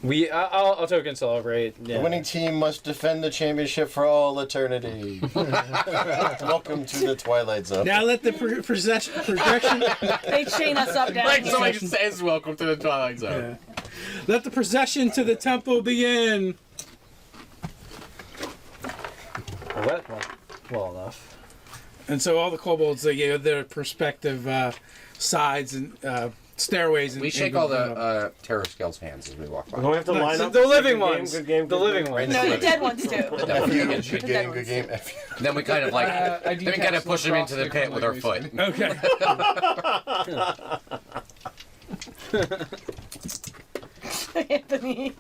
I'll token celebrate. Yeah. The winning team must defend the championship for all eternity. Welcome to the Twilight Zone. Now let the projection. They chain us up down Like here. somebody says, "Welcome to the Twilight Zone." Yeah. Let the procession to the temple begin. Well, that well enough. And so all the kobolds, they gave their perspective sides and stairways. And, We shake all the terror scales' hands as we walk by. Don't we have to line up? The living Good game, ones. good game, The good living game. ones. No, the dead ones too. Good game, good game. Then we kind of like, I then we kind of push him into the pit with our foot. Okay. Anthony.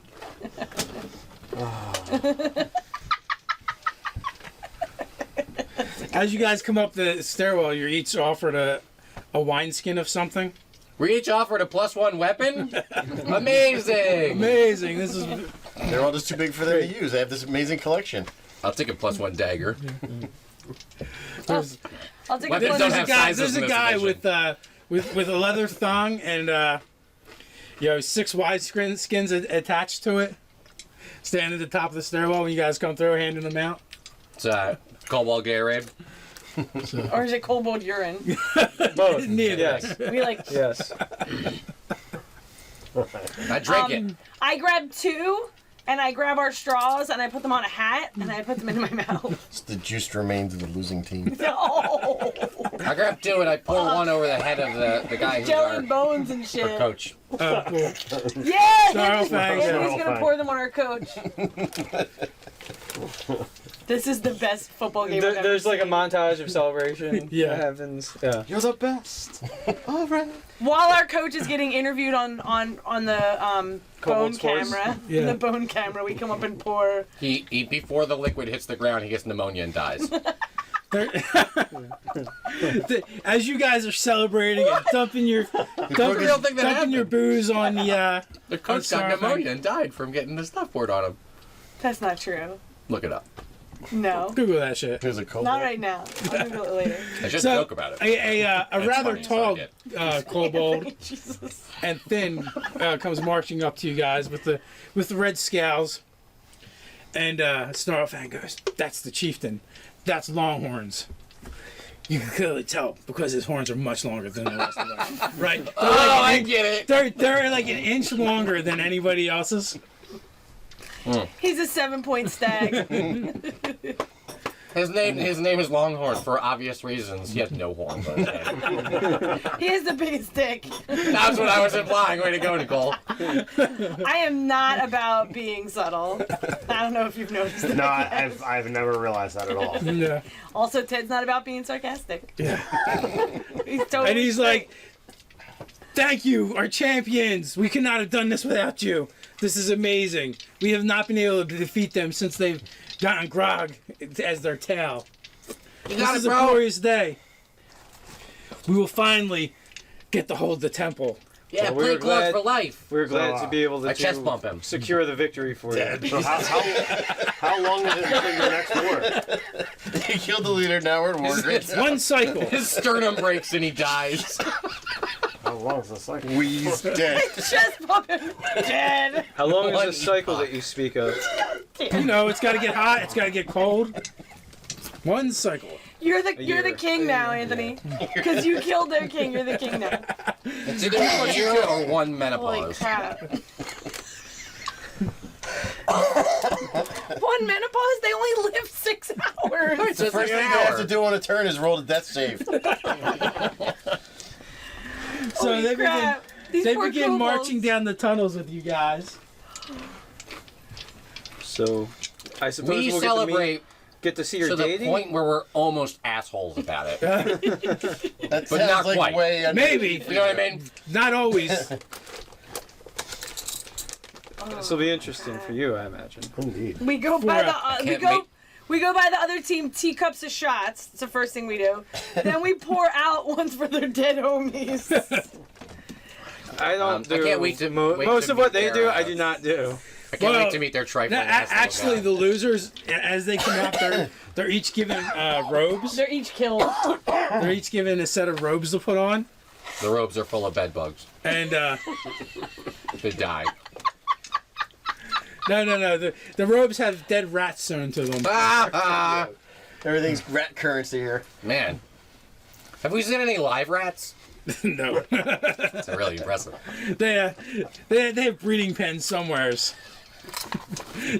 As you guys come up the stairwell, you're each offered a wineskin of something. We're each offered a +1 weapon. Amazing. Amazing. This is. They're all just too big for them to use. They have this amazing collection. I'll take a +1 dagger. There's, I'll take Weapons a don't there's a have guy. sizes There's in a this guy edition. with a leather thong and 6 skins attached to it. Standing at the top of the stairwell when you guys come through, handing them out. It's Cobalt Gatorade. Or is it kobold urine? Both. Neither. Yes. We like. Yes. I drink it. I grab 2, and I grab our straws, and I put them on a hat, and I put them in my mouth. It's the juiced remains of the losing team. No! I grab 2 and I pour one over the head of the guy who's Jelly our bones and shit. coach. Cool. Yeah! Snarl fangs. Anthony's gonna Snarl pour them on our coach. This is the best football game I've ever There's like a seen. montage of celebration. Yeah. That happens. Yeah. You're the best. All right. While our coach is getting interviewed on the bone Kobold sports. camera, Yeah. the bone camera, we come up and pour. He before the liquid hits the ground, he gets pneumonia and dies. As you guys are celebrating and dumping your real thing that dumping your happened. booze on the The coach Sorry, got pneumonia and died from getting the stuff poured on him. That's not true. Look it up. No. Google that shit. Here's a kobold. Not right now. I'll Google it later. I should So, joke about it. A That's rather funny, so tall I kobold Jesus. and thin comes marching up to you guys with the red scowls, and Snarlfang goes, "That's the chieftain. That's Longhorns." You can clearly tell because his horns are much longer than the rest of them. Right? They're I like get it. they're like an inch longer than anybody else's. He's a 7-point stag. His name is Longhorn for obvious reasons. He has no horns on his head. He has the biggest dick. That's what I was implying. Way to go, Nicole. I am not about being subtle. I don't know if you've noticed that. No, I've never realized that at all. Yeah. Also, Ted's not about being sarcastic. Yeah. He's totally And he's straight. like, "Thank you, our champions. We could not have done this without you. This is amazing. We have not been able to defeat them since they've gotten Grog as their tail. You This got is it, a bro. glorious day. We will finally get to hold the temple." Yeah, Well, we play were close glad- for life. We're glad So, to be able to I chest bump him. secure the victory for you. So how long is it until your next war? He killed the leader. Now we're at war. Great job. One cycle. His sternum breaks and he dies. How long is the cycle? Wheeze dead. Chest bump him. Dead. How long One is the cycle that you speak of? You know, it's got to get hot. It's got to get cold. One cycle. You're the year. king now, Anthony. Because you killed their king. You're the king now. It's either a year or one Holy menopause. crap. One menopause? They only live 6 hours. It's The first thing they have to do on a turn is roll a death save. So Holy they begin, crap. These they poor begin kobolds. marching down the tunnels with you guys. So, I suppose We we'll celebrate get to see your to the dating. point where we're almost assholes about it. That But sounds not like quite. way under. Maybe. You know what I mean? Not always. This will be interesting for you, I imagine. Indeed. We go by the Can't we go by the other team teacups of shots. It's the first thing we do. Then we pour out ones for their dead homies. I don't I do can't wait to- wait most to of what meet they their, do. I do not do. I can't Well, wait to meet their trifling Now, ass little actually, guy. the losers, as they come out, they're each given robes. They're each killed. They're each given a set of robes to put on, The robes are full of bed bugs. and They die. No. The robes have dead rats sewn to them. Everything's rat currency here. Man. Have we seen any live rats? No. That's really impressive. They have breeding pens somewheres.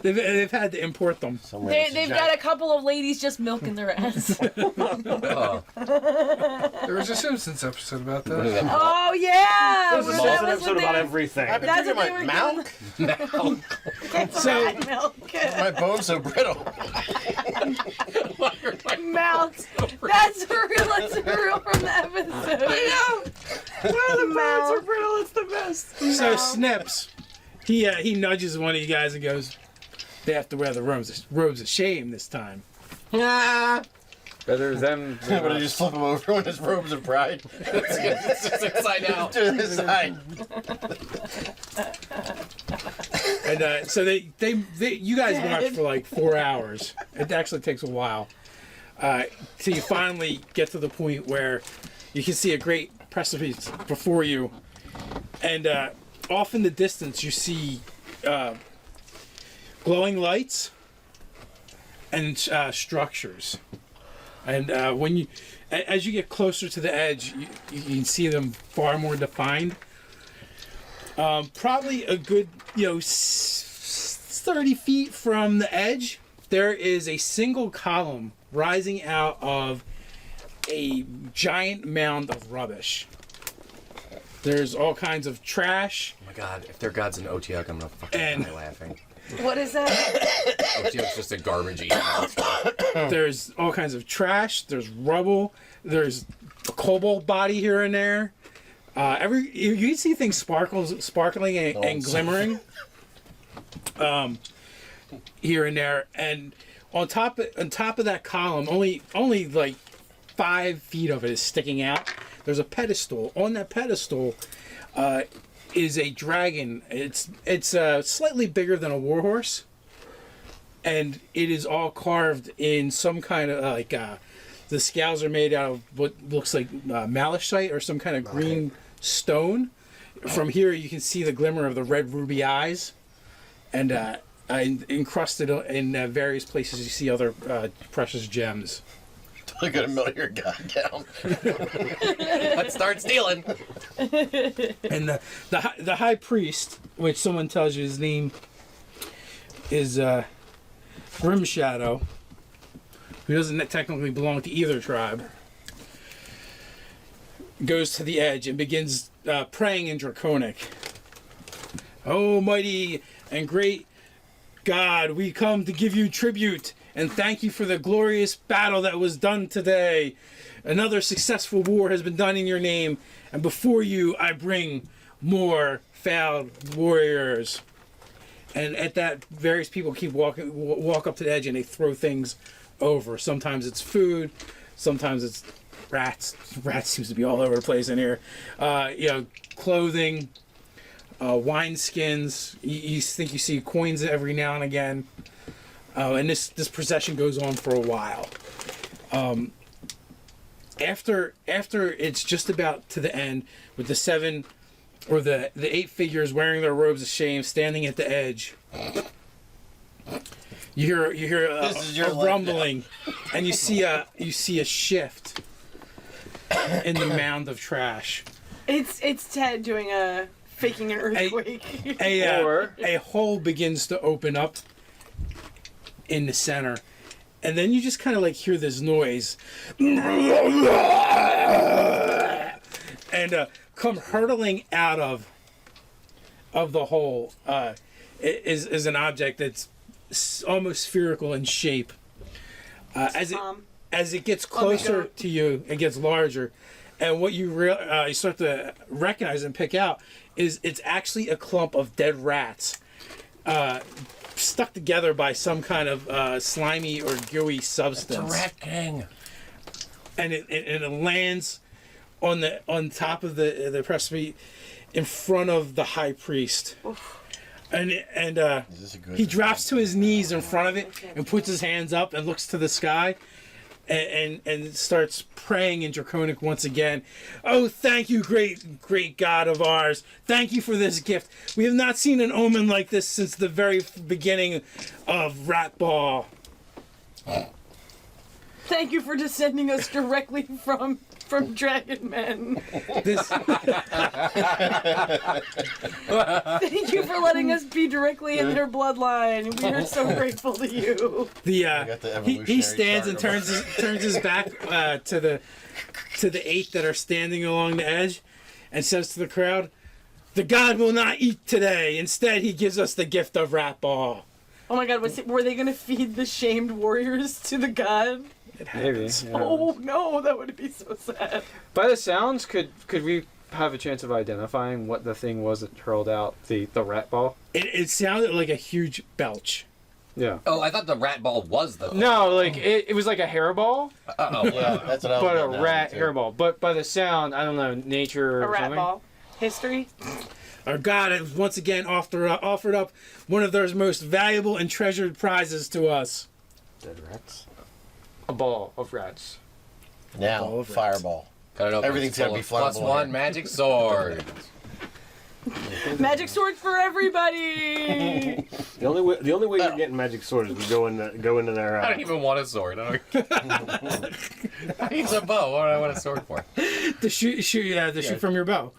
They've had to import them. They've got a couple of ladies just milking their ass. Oh. There was a Simpsons episode about that. Oh yeah! There's a That Simpsons was episode what about they- everything. I've been That's drinking what my they were milk. Get some So- rat milk. My bones so brittle. Mount. That's real from the episode. I know. Why are the mouths are brittle? It's the best. So Snips, he nudges one of you guys and goes, "They have to wear the robes of shame this time." Better them I'm than gonna us. just flip him over in his robes of pride. It's just inside out. To the side. And so they you guys march for like 4 hours. It actually takes a while. Till you finally get to the point where you can see a great precipice before you, and off in the distance you see glowing lights and structures. And as you get closer to the edge, you can see them far more defined. Probably a good 30 feet from the edge, there is a single column rising out of a giant mound of rubbish. There's all kinds of trash. Oh my god, if they're gods in Otiok, I'm gonna fucking die laughing. What is that? Otiok's just a garbage eating monster. There's all kinds of trash. There's rubble. There's a cobalt body here and there. You can see things sparkling and glimmering here and there. And on top of that column, only like 5 feet of it is sticking out. There's a pedestal. On that pedestal is a dragon. It's slightly bigger than a warhorse, and it is all carved in some kind of the scales are made out of what looks like malachite or some kind of green stone. From here you can see the glimmer of the red ruby eyes, and encrusted in various places you see other precious gems. Totally gonna melt your god down. Let's start stealing. And the high priest, which someone tells you his name is Grim Shadow, who doesn't technically belong to either tribe, goes to the edge and begins praying in Draconic. "Oh, mighty and great God, we come to give you tribute and thank you for the glorious battle that was done today. Another successful war has been done in your name, and before you I bring more failed warriors." And at that, various people walk up to the edge and they throw things over. Sometimes it's food, sometimes it's rats. Rats seems to be all over the place in here. Clothing, wine skins. You think you see coins every now and again. And this procession goes on for a while. After it's just about to the end, with the 7 or the 8 figures wearing their robes of shame standing at the edge, you hear a rumbling, and you see a shift in the mound of trash. It's Ted doing faking an earthquake. A hole begins to open up in the center, and then you just kind of like hear this noise, and come hurtling out of the hole is an object that's almost spherical in shape. As it gets closer to you, it gets larger, and what you start to recognize and pick out is it's actually a clump of dead rats. Stuck together by some kind of slimy or gooey substance. It's a rat king. And it lands on top of the precipice in front of the high priest. And he drops to his knees in front of it and puts his hands up and looks to the sky. and starts praying in Draconic once again. Oh, thank you, great God of ours. Thank you for this gift. We have not seen an omen like this since the very beginning of Ratball. Thank you for descending us directly from Dragon Men. This Thank you for letting us be directly in their bloodline. We are so grateful to you. got the he evolutionary stands and chart turns his back to the 8 that are standing along the edge, and says to the crowd, "The God will not eat today. Instead, he gives us the gift of Ratball." Oh my God, were they going to feed the shamed warriors to the god? Maybe. Yeah. Oh no, that would be so sad. By the sounds, could we have a chance of identifying what the thing was that hurled out the rat ball? It sounded like a huge belch. Yeah. Oh, I thought the rat ball was the. No, like it was like a hairball, Oh, Yeah, that's what I was but a getting at, rat too. hairball. But by the sound, I don't know, nature A or rat something. ball. History? Our God has once again offered up one of those most valuable and treasured prizes to us. Dead rats. A ball of rats. Now, Ball of rats. fireball. Got it open. Everything's gotta be Plus flammable one here. magic sword. Magic sword for everybody! The only way you're getting magic sword is to go into their. I don't even want a sword. I need a bow. What do I want a sword for? To shoot from your bow.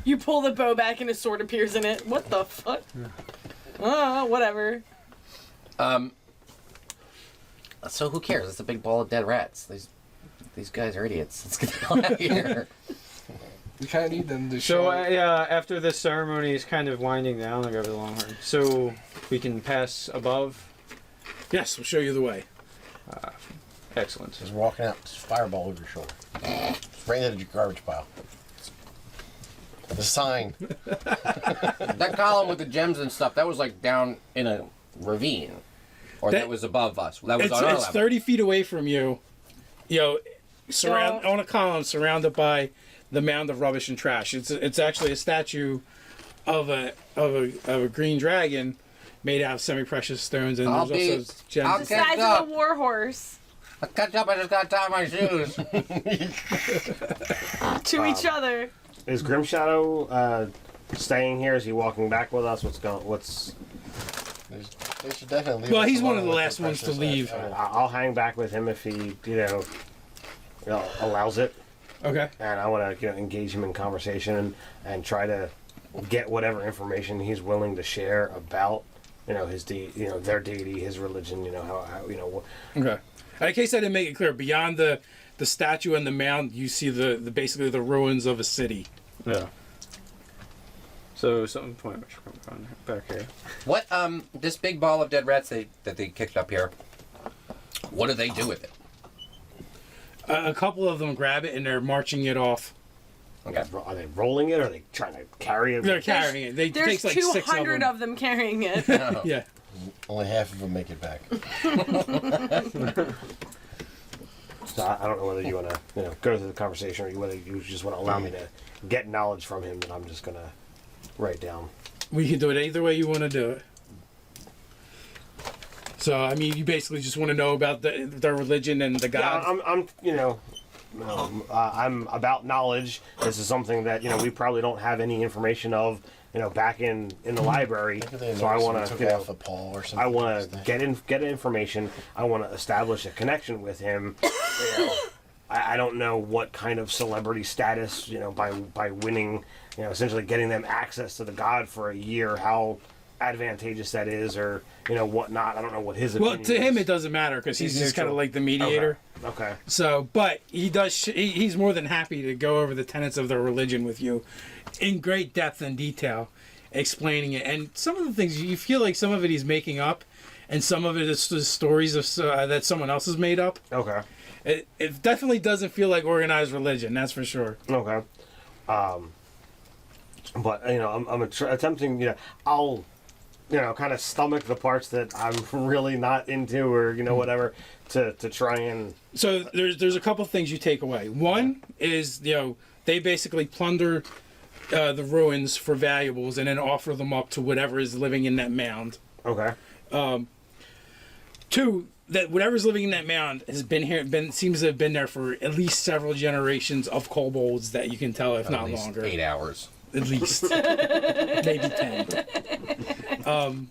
You pull the bow back and a sword appears in it. What the fuck? Whatever. So who cares? It's a big ball of dead rats. These guys are idiots. Let's get the hell out of here. We kind of need them to So show. after this ceremony is kind of winding down, I'll go to the Longhorn. So we can pass above. Yes, we'll show you the way. Excellent. Just walking out, just fireball over your shoulder. Right into the garbage pile. The sign. That column with the gems and stuff, that was like down in a ravine. Or that was above us. That was on our It's level. 30 feet away from you. On a column surrounded by the mound of rubbish and trash. It's actually a statue of a green dragon made out of semi-precious stones, and there's also The gems. Catch size up. of a war horse. Catch up, I just gotta tie my shoes. To each other. Is Grimshadow staying here? Is he walking back with us? They should definitely leave. Well, us he's one alone of the with last ones to precious leave. assets. I'll hang back with him if he, allows it. Okay. And I want to engage him in conversation and try to get whatever information he's willing to share about his their deity, his religion, how Okay. In case I didn't make it clear, beyond the statue and the mound, you see the basically the ruins of a city. Yeah. So something point back here. What, this big ball of dead rats that they kicked up here, what do they do with it? A couple of them grab it and they're marching it off. Okay. are they rolling it? Or are they trying to carry it? They're carrying it. It There's takes like 6 of 200 them. of them carrying it. No. Yeah. Only half of them make it back. So I don't know whether you want to go through the conversation or whether you just want to allow me to get knowledge from him that I'm just going to write down. We can do it either way you want to do it. So, I mean, you basically just want to know about their religion and the gods. Yeah, I'm about knowledge. This is something that we probably don't have any information of back in the library. So I want took to off a paw or something. I want to get information. I want to establish a connection with him. I don't know what kind of celebrity status by winning essentially getting them access to the god for a year, how advantageous that is, or whatnot. I don't know what his opinion Well, to him is. it doesn't matter because he's He's just kind of neutral. like the mediator. Okay. So, but he does. He's more than happy to go over the tenets of their religion with you, in great depth and detail, explaining it. And some of the things you feel like some of it he's making up, and some of it is just stories of that someone else has made up. Okay. It definitely doesn't feel like organized religion. That's for sure. Okay. But I'm attempting. I'll kind of stomach the parts that I'm really not into, or whatever, to try and. So there's a couple things you take away. One is they basically plunder the ruins for valuables and then offer them up to whatever is living in that mound. Okay. 2, that whatever's living in that mound has been here, seems to have been there for at least several generations of kobolds that you can tell, if At not least longer. 8 hours. At least. Maybe 10.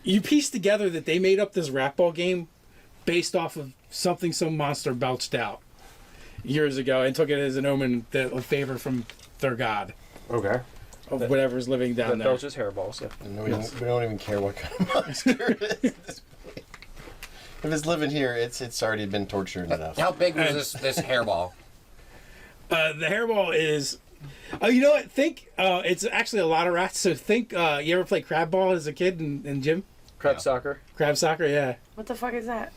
You piece together that they made up this rat ball game based off of something some monster belched out years ago and took it as an omen, a favor from their god. Okay. Of whatever's living down That there. was just hairballs, yeah. And we don't even care what kind of monster it is at this point. If it's living here, it's already been tortured enough. How big was this hairball? The hairball is... Oh, you know what? Think it's actually a lot of rats. So think, you ever play crab ball as a kid in gym? Crab Yeah. soccer. Crab soccer, yeah. What the fuck is that?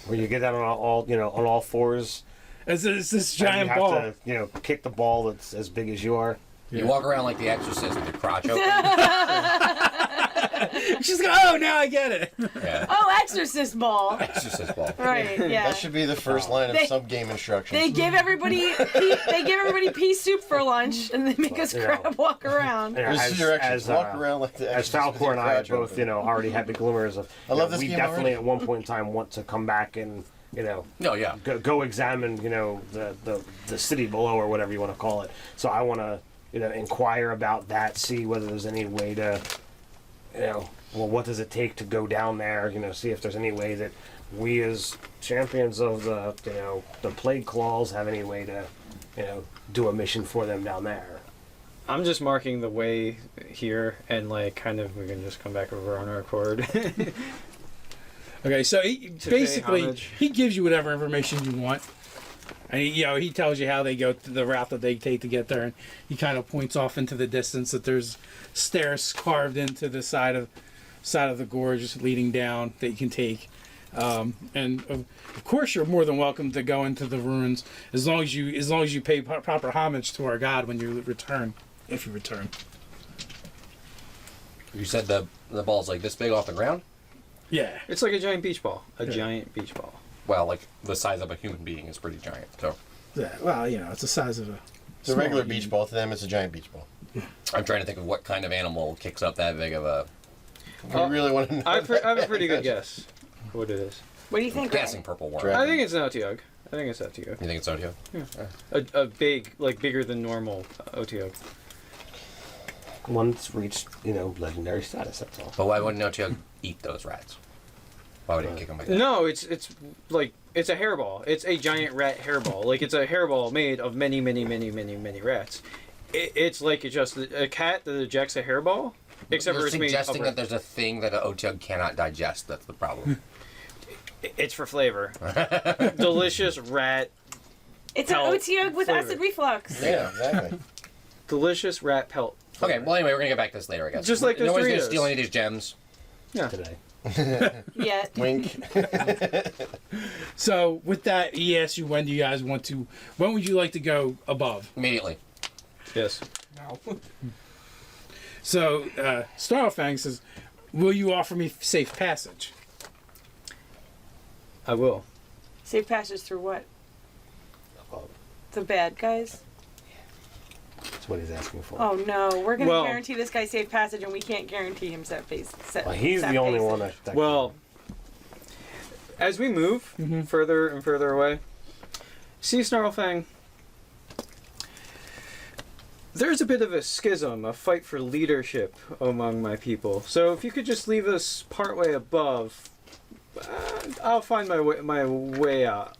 Where you get down on all fours. It's this and giant you ball. have to, kick the ball that's as big as you are. You walk around like the Exorcist with your crotch open. She's like, oh, now I get it. Yeah. Oh, exorcist ball. Exorcist ball. Right, yeah. That should be the first line of They- some game instructions. They give everybody pea soup for lunch, and they make us Yeah. crab walk around. Yeah, There's two directions. Walk around like the as Exorcist with Falcor your and I crotch both, open. already had the glimmers of. I love this we game definitely already. at one point in time want to come back and No, yeah. go examine the city below or whatever you want to call it. So I want to inquire about that, see whether there's any way to what does it take to go down there, see if there's any way that we as champions of the plague claws have any way to do a mission for them down there. I'm just marking the way here, and we can just come back over on our accord. Okay, so pay homage. he gives you whatever information you want. And he tells you how they go to the route that they take to get there, and he kind of points off into the distance that there's stairs carved into the side of the gorge leading down that you can take. And of course, you're more than welcome to go into the ruins as long as you pay proper homage to our god when you return, if you return. You said the ball's like this big off the ground? Yeah. It's like a giant beach ball. A Yeah. giant beach ball. Well, like the size of a human being is pretty giant. So Yeah. Well, it's the size of a. The small regular human. beach ball to them, it's a giant beach ball. I'm trying to think of what kind of animal kicks up that big of a. We really want to know. I have a pretty good guess what it is. What do you think? Guessing purple worm. Dragon. I think it's an Otyug. I think it's Otyug. You think it's Zodiac? A big, bigger than normal Otyug. One that's reached legendary status. That's all. But why wouldn't Otyug eat those rats? Why would he kick them like that? No, it's a hairball. It's a giant rat hairball. It's a hairball made of many, many, many, many, many rats. It's just a cat that ejects a hairball, except You're for it's made of suggesting that there's a thing that an Otyug cannot digest. That's the problem. It's for flavor. Delicious rat. It's an Pelt Otyug with flavor. acid reflux. Yeah, exactly. Delicious rat pelt. Okay, well anyway, we're gonna get back to this later, I guess. Just like those nobody's gonna Doritos. steal any of these gems. Yeah. Today. Yeah. Wink. So with that, he asks you when would you like to go above? Immediately. Yes. No. So Starfang says, will you offer me safe passage? I will. Safe passage through what? Above. The bad guys? That's what he's asking for. Oh no, we're gonna Well- guarantee this guy safe passage, and we can't guarantee him set Well, he's the only one that Well, as we move further and further away, see Snarlfang, there's a bit of a schism, a fight for leadership among my people. So if you could just leave us partway above, I'll find my way out.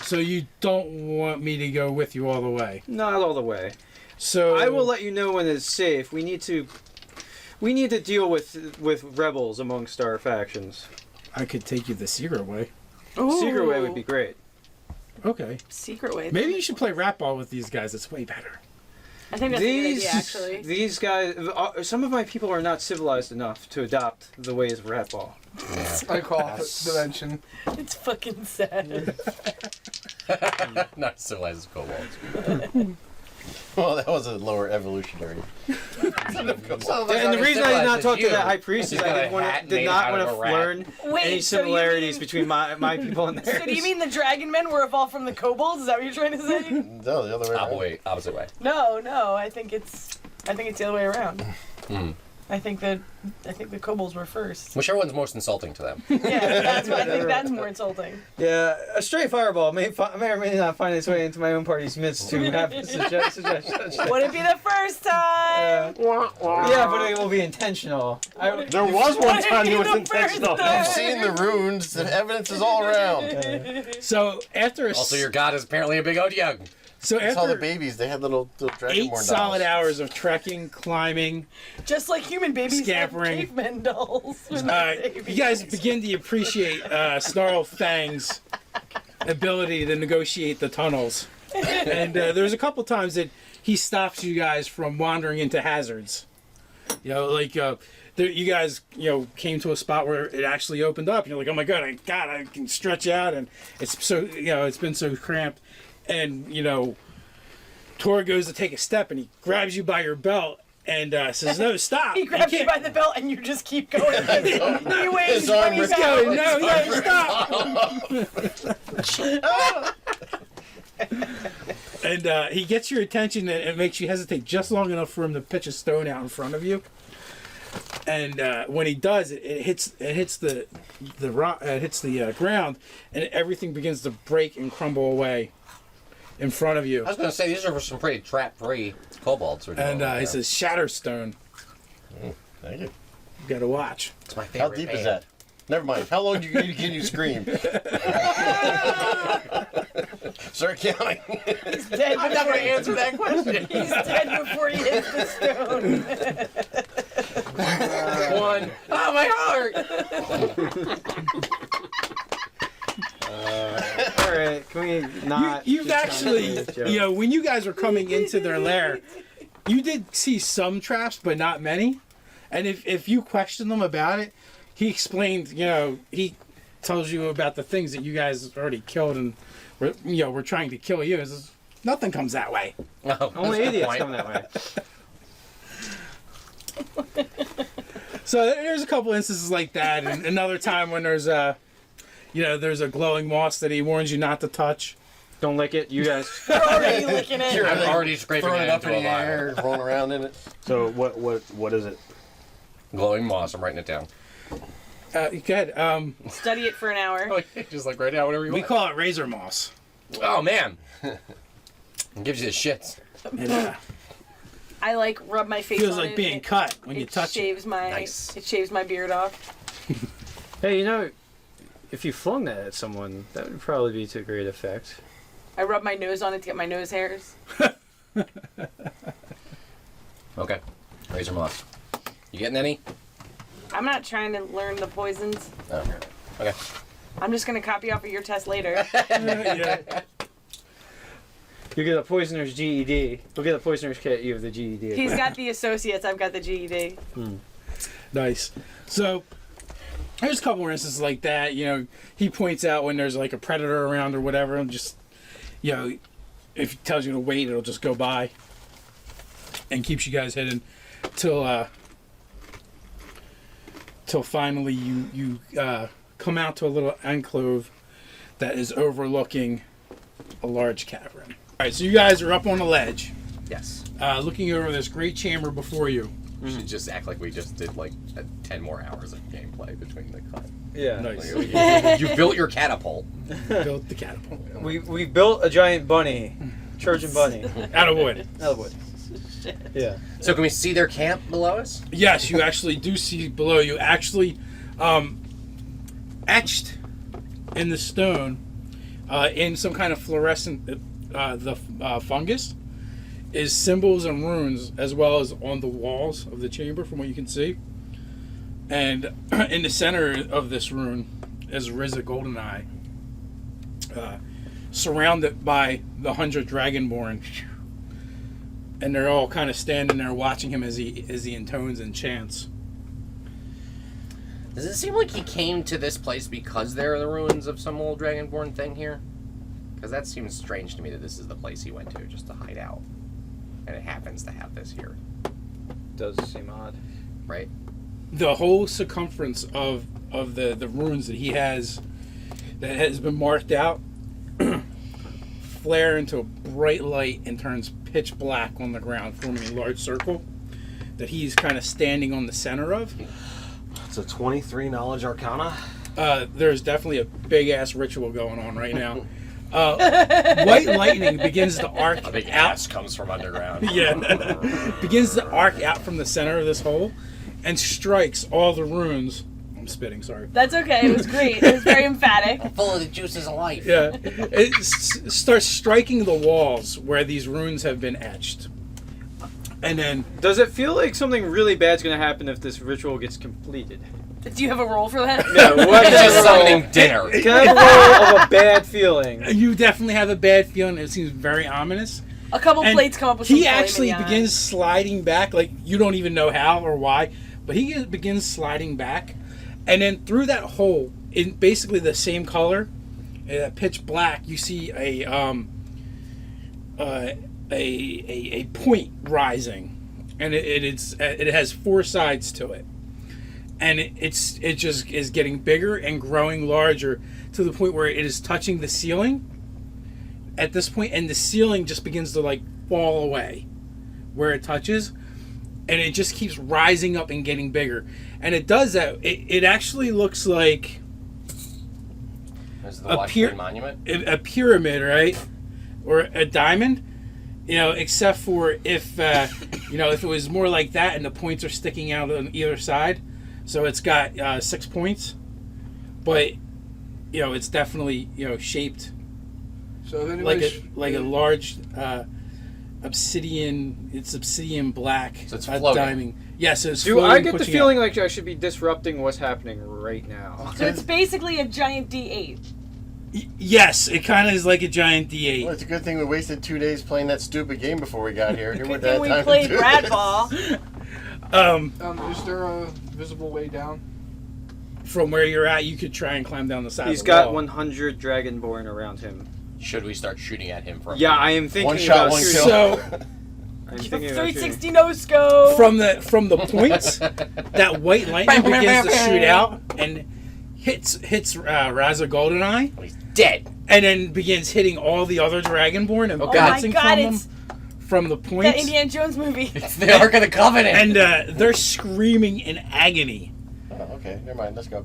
So you don't want me to go with you all the way? Not all the way. So I will let you know when it's safe. We need to deal with rebels amongst our factions. I could take you the secret way. Secret way would be great. Okay. Secret way. Maybe you should play rat ball with these guys. It's way better. I think that's a good idea, actually. These guys, some of my people are not civilized enough to adopt the ways of rat ball. I call it dimension. It's fucking sad. Not civilized as kobolds. Well, that was a lower evolutionary. And the reason I did not talk to that high priest is He's got I a hat did made not out want of to a rat. learn Wait, any so you similarities mean- between my people and theirs. So do you mean the dragon men were evolved from the kobolds? Is that what you're trying to say? No, the other way around. Opposite way. No, I think it's the other way around. I think the kobolds were first. Whichever one's most insulting to them. Yeah, that's what I think. That's more insulting. Yeah, a stray fireball may or may not find its way into my own party's midst to have suggestions. Would it be the first time? Yeah, but it will be intentional. There was one time it was the intentional. first time. You've seen the runes. The evidence is all around. So after Also, your god is apparently a big Odyug. so I saw the after babies. They had little dragonborn 8 dolls. solid hours of trekking, climbing, Just like human babies Scampering. have caveman dolls. when they're babies. you guys begin to appreciate Snarl Fang's ability to negotiate the tunnels. And there's a couple times that he stops you guys from wandering into hazards. You know, like you guys, came to a spot where it actually opened up. You're like, oh my god, I can stretch out, and it's so, it's been so cramped. And Tor goes to take a step, and he grabs you by your belt and says, "No, stop! He grabs you can't- by the belt and you just keep going. He weighs His arm 20 is Go, pounds. no, stop!" And he gets your attention and makes you hesitate just long enough for him to pitch a stone out in front of you. And when he does, it hits the ground, and everything begins to break and crumble away in front of you. I was going to say, these are some pretty trap-free kobolds. we're And doing he here. says, "Shatterstone, Thank you. you gotta watch." It's my How favorite deep is band. that? Never mind. How long do you need can you scream? Start counting. He's dead. I'm not going to answer that question. He's dead before he hits the stone. 1. Oh, my heart! All right, can we not? You've just actually, not do a joke? when you guys were coming into their lair, you did see some traps, but not many. And if you question them about it, he explained, he tells you about the things that you guys already killed and we're trying to kill you. He says, nothing comes that way. Oh, Only that's a good idiots point. come that way. So there's a couple instances like that, and another time when there's there's a glowing moss that he warns you not to touch. Don't lick it, you guys. You're already licking it. You're I'm already scraping throwing it it up into in the a vial. air, rolling around in it. So what is it? Glowing moss. I'm writing it down. Good. Study it for an hour. Just like right now, whatever you We want. call it razor moss. Oh, man. It gives you the shits. And, I rub my face feels on like it. being It- cut when you It touch it. shaves my Nice. It shaves my beard off. Hey, if you flung that at someone, that would probably be to great effect. I rub my nose on it to get my nose hairs. Okay. Razor moss. You getting any? I'm not trying to learn the poisons. Okay. Okay. I'm just gonna copy off of your test later. Yeah. You get a poisoner's GED. We'll get a poisoner's kit. You have the GED. He's got the associates. I've got the GED. Nice. So there's a couple more instances like that. He points out when there's like a predator around or whatever, and just if he tells you to wait, it'll just go by and keeps you guys hidden till finally you come out to a little enclave that is overlooking a large cavern. All right, so you guys are up on a ledge, Yes. looking over this great chamber before you. We should just act like we just did 10 more hours of gameplay between the climb. Yeah. Nice. You built your catapult. Built the catapult We built a giant bunny, Trojan bunny, out of wood. out of wood. Yeah. So can we see their camp below us? Yes, you actually do see below you. Actually, etched in the stone, in some kind of fluorescent fungus, is symbols and runes, as well as on the walls of the chamber, from what you can see. And in the center of this rune is Riza Goldeneye, surrounded by the 100 Dragonborn. And they're all kind of standing there watching him as he intones and chants. Does it seem like he came to this place because there are the ruins of some old Dragonborn thing here? Because that seems strange to me that this is the place he went to just to hide out. And it happens to have this here, Does seem odd. right? The whole circumference of the runes that he has, that has been marked out, flare into a bright light and turns pitch black on the ground, forming a large circle that he's kind of standing on the center of. It's a 23 knowledge arcana. There's definitely a big ass ritual going on right now. White lightning begins to arc A big out. ass comes from underground. Yeah, begins to arc out from the center of this hole, and strikes all the runes. I'm spitting, sorry. That's okay. It was great. It was very emphatic. Full of the juices of life. Yeah, it starts striking the walls where these runes have been etched, and then Does it feel like something really bad's gonna happen if this ritual gets completed? Do you have a roll for that? No, what It's just is a roll? summoning dinner. Can I have a roll of a bad feeling? you definitely have a bad feeling. It seems very ominous. A couple And plates come up with some he filet actually mignon. begins sliding back, like you don't even know how or why, but he begins sliding back, and then through that hole, in basically the same color, pitch black, you see a point rising, and it has four sides to it, and it just is getting bigger and growing larger to the point where it is touching the ceiling at this point, and the ceiling just begins to like fall away where it touches, and it just keeps rising up and getting bigger, and it does that. It actually looks like There's the A Washington pier- Monument. a pyramid, right, or a diamond, except for if if it was more like that and the points are sticking out on either side, so it's got 6 points, but it's definitely shaped So if like anybody's a large obsidian. It's obsidian black. So it's floating. diamond. Yeah, so it's Do floating, I get the pushing feeling like I should be disrupting what's happening right now? So it's basically a giant D8. Yes, it kind of is like a giant D8. Well, it's a good thing we wasted 2 days playing that stupid game before we got here. Here Good with thing that we time played to do Brad this. Ball. is there a visible way down? From where you're at, you could try and climb down the side. He's of the got wall. 100 Dragonborn around him. Should we start shooting at him from? Yeah, I am thinking One shot, about one shooting. kill. So I'm thinking about shooting. 360 no scope. from the points, that white lightning begins to shoot out and hits Raza Goldeneye, He's dead. and then begins hitting all the other Dragonborn and Oh, Oh God. my bouncing god, from them it's from the that points, Indiana Jones movie. It's the Ark of the Covenant. and they're screaming in agony. Oh, okay, never mind. Let's go.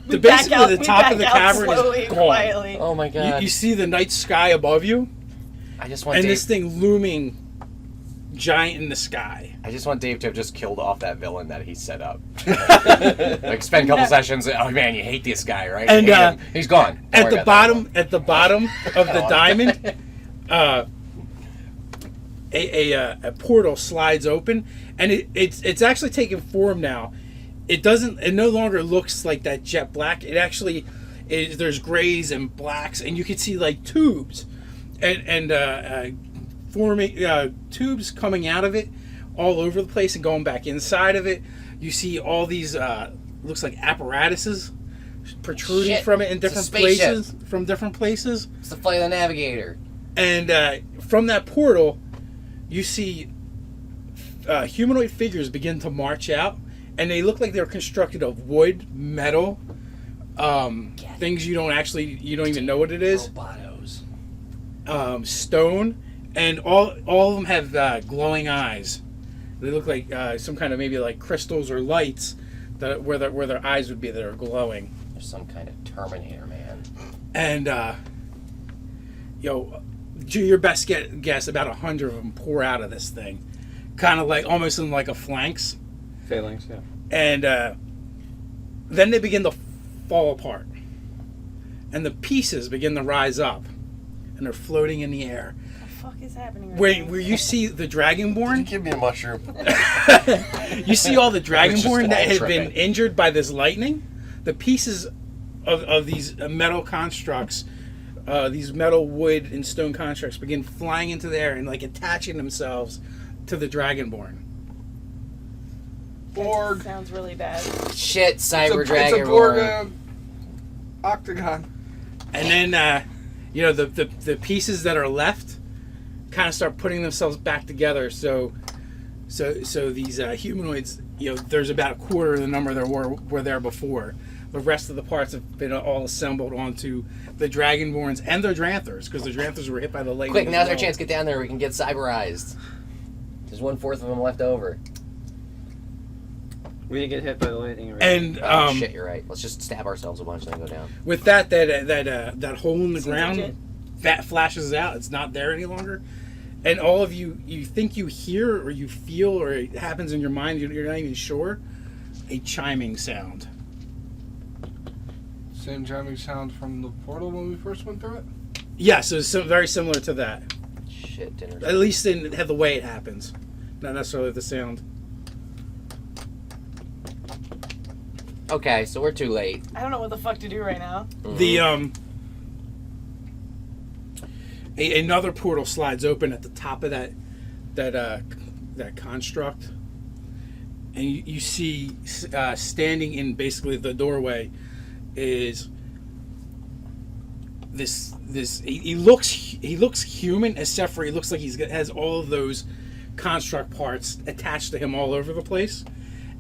The basically the top of the cavern slowly is and gone. quietly. oh my God. You see the night sky above you, I just want and Dave. this thing looming giant in the sky. I just want Dave to have just killed off that villain that he set up. Like spend a couple sessions. Oh man, you hate this guy, right? And, You hate him. He's gone. Don't At worry the about bottom, of the diamond, a portal slides open, and it's actually taken form now. It no longer looks like that jet black. It actually is. There's grays and blacks, and you can see like tubes, and forming tubes coming out of it all over the place and going back inside of it. You see all these looks like apparatuses protruding Shit, from it in it's a different spaceship. places. From different places. that. It's the flight of the Navigator. And from that portal, you see humanoid figures begin to march out, and they look like they're constructed of wood, metal, things you don't even know what it is, stone, and all of them have glowing eyes. They look like some kind of maybe like crystals or lights where their eyes would be that are glowing. There's some kind of Terminator, man. And do your best guess. About 100 of them pour out of this thing, kind of like almost in like a phalanx, Phalanx, yeah. and then they begin to fall apart, and the pieces begin to rise up, and they're floating in the air. What the fuck is happening right now? Where you see the Can you Dragonborn, give me a mushroom? you see all the just Dragonborn that all have tripping. been injured by this lightning. The pieces of these metal constructs. These metal, wood, and stone constructs begin flying into the air and like attaching themselves to the Dragonborn. Borg. Sounds really bad. Shit, Cyber It's Dragon. a Borg octagon. And then, the pieces that are left kind of start putting themselves back together. So these humanoids, there's about a quarter of the number there were there before. The rest of the parts have been all assembled onto the Dragonborns and their Dranthers, because the Dranthers were hit by the lightning. Quick, as now's our well. chance. Get down there. We can get cyberized. There's 1/4 of them left over. We didn't get hit by the lightning. Right? And Oh shit, you're right. Let's just stab ourselves a bunch and then go down. with that hole in the Seems ground legit. that flashes out. It's not there any longer. And all of you think you hear or you feel or it happens in your mind. You're not even sure. A chiming sound. Same chiming sound from the portal when we first went through it. Yeah, so it's very similar to that. Shit, dinner. At least in the way it happens, not necessarily the sound. Okay, so we're too late. I don't know what the fuck to do right now. The another portal slides open at the top of that construct, and you see standing in basically the doorway is this he looks human, except for he looks like has all of those construct parts attached to him all over the place,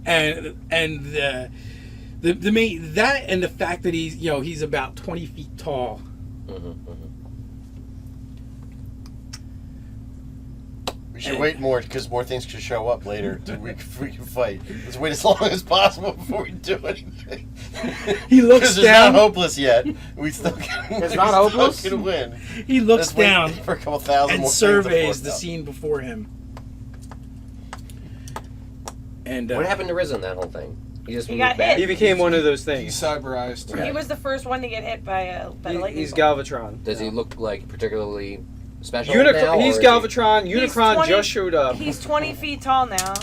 and the main that and the fact that he's about 20 feet tall. We should wait more because more things could show up later. We can fight. Let's wait as long as possible before we do anything. He looks Because it's down. not hopeless yet. We still can. It's not hopeless? Still can win. He looks Let's wait down for a couple thousand and more things surveys to the work out. scene before him. And What happened to Risen that whole thing? He just He moved got back? He became one of those He's things. cyberized. He was the first one to get hit by a lightning He's bolt. Galvatron. Does he look like particularly special now? He's or is Galvatron. He's Unicron 20 just showed up. He's 20 feet tall now.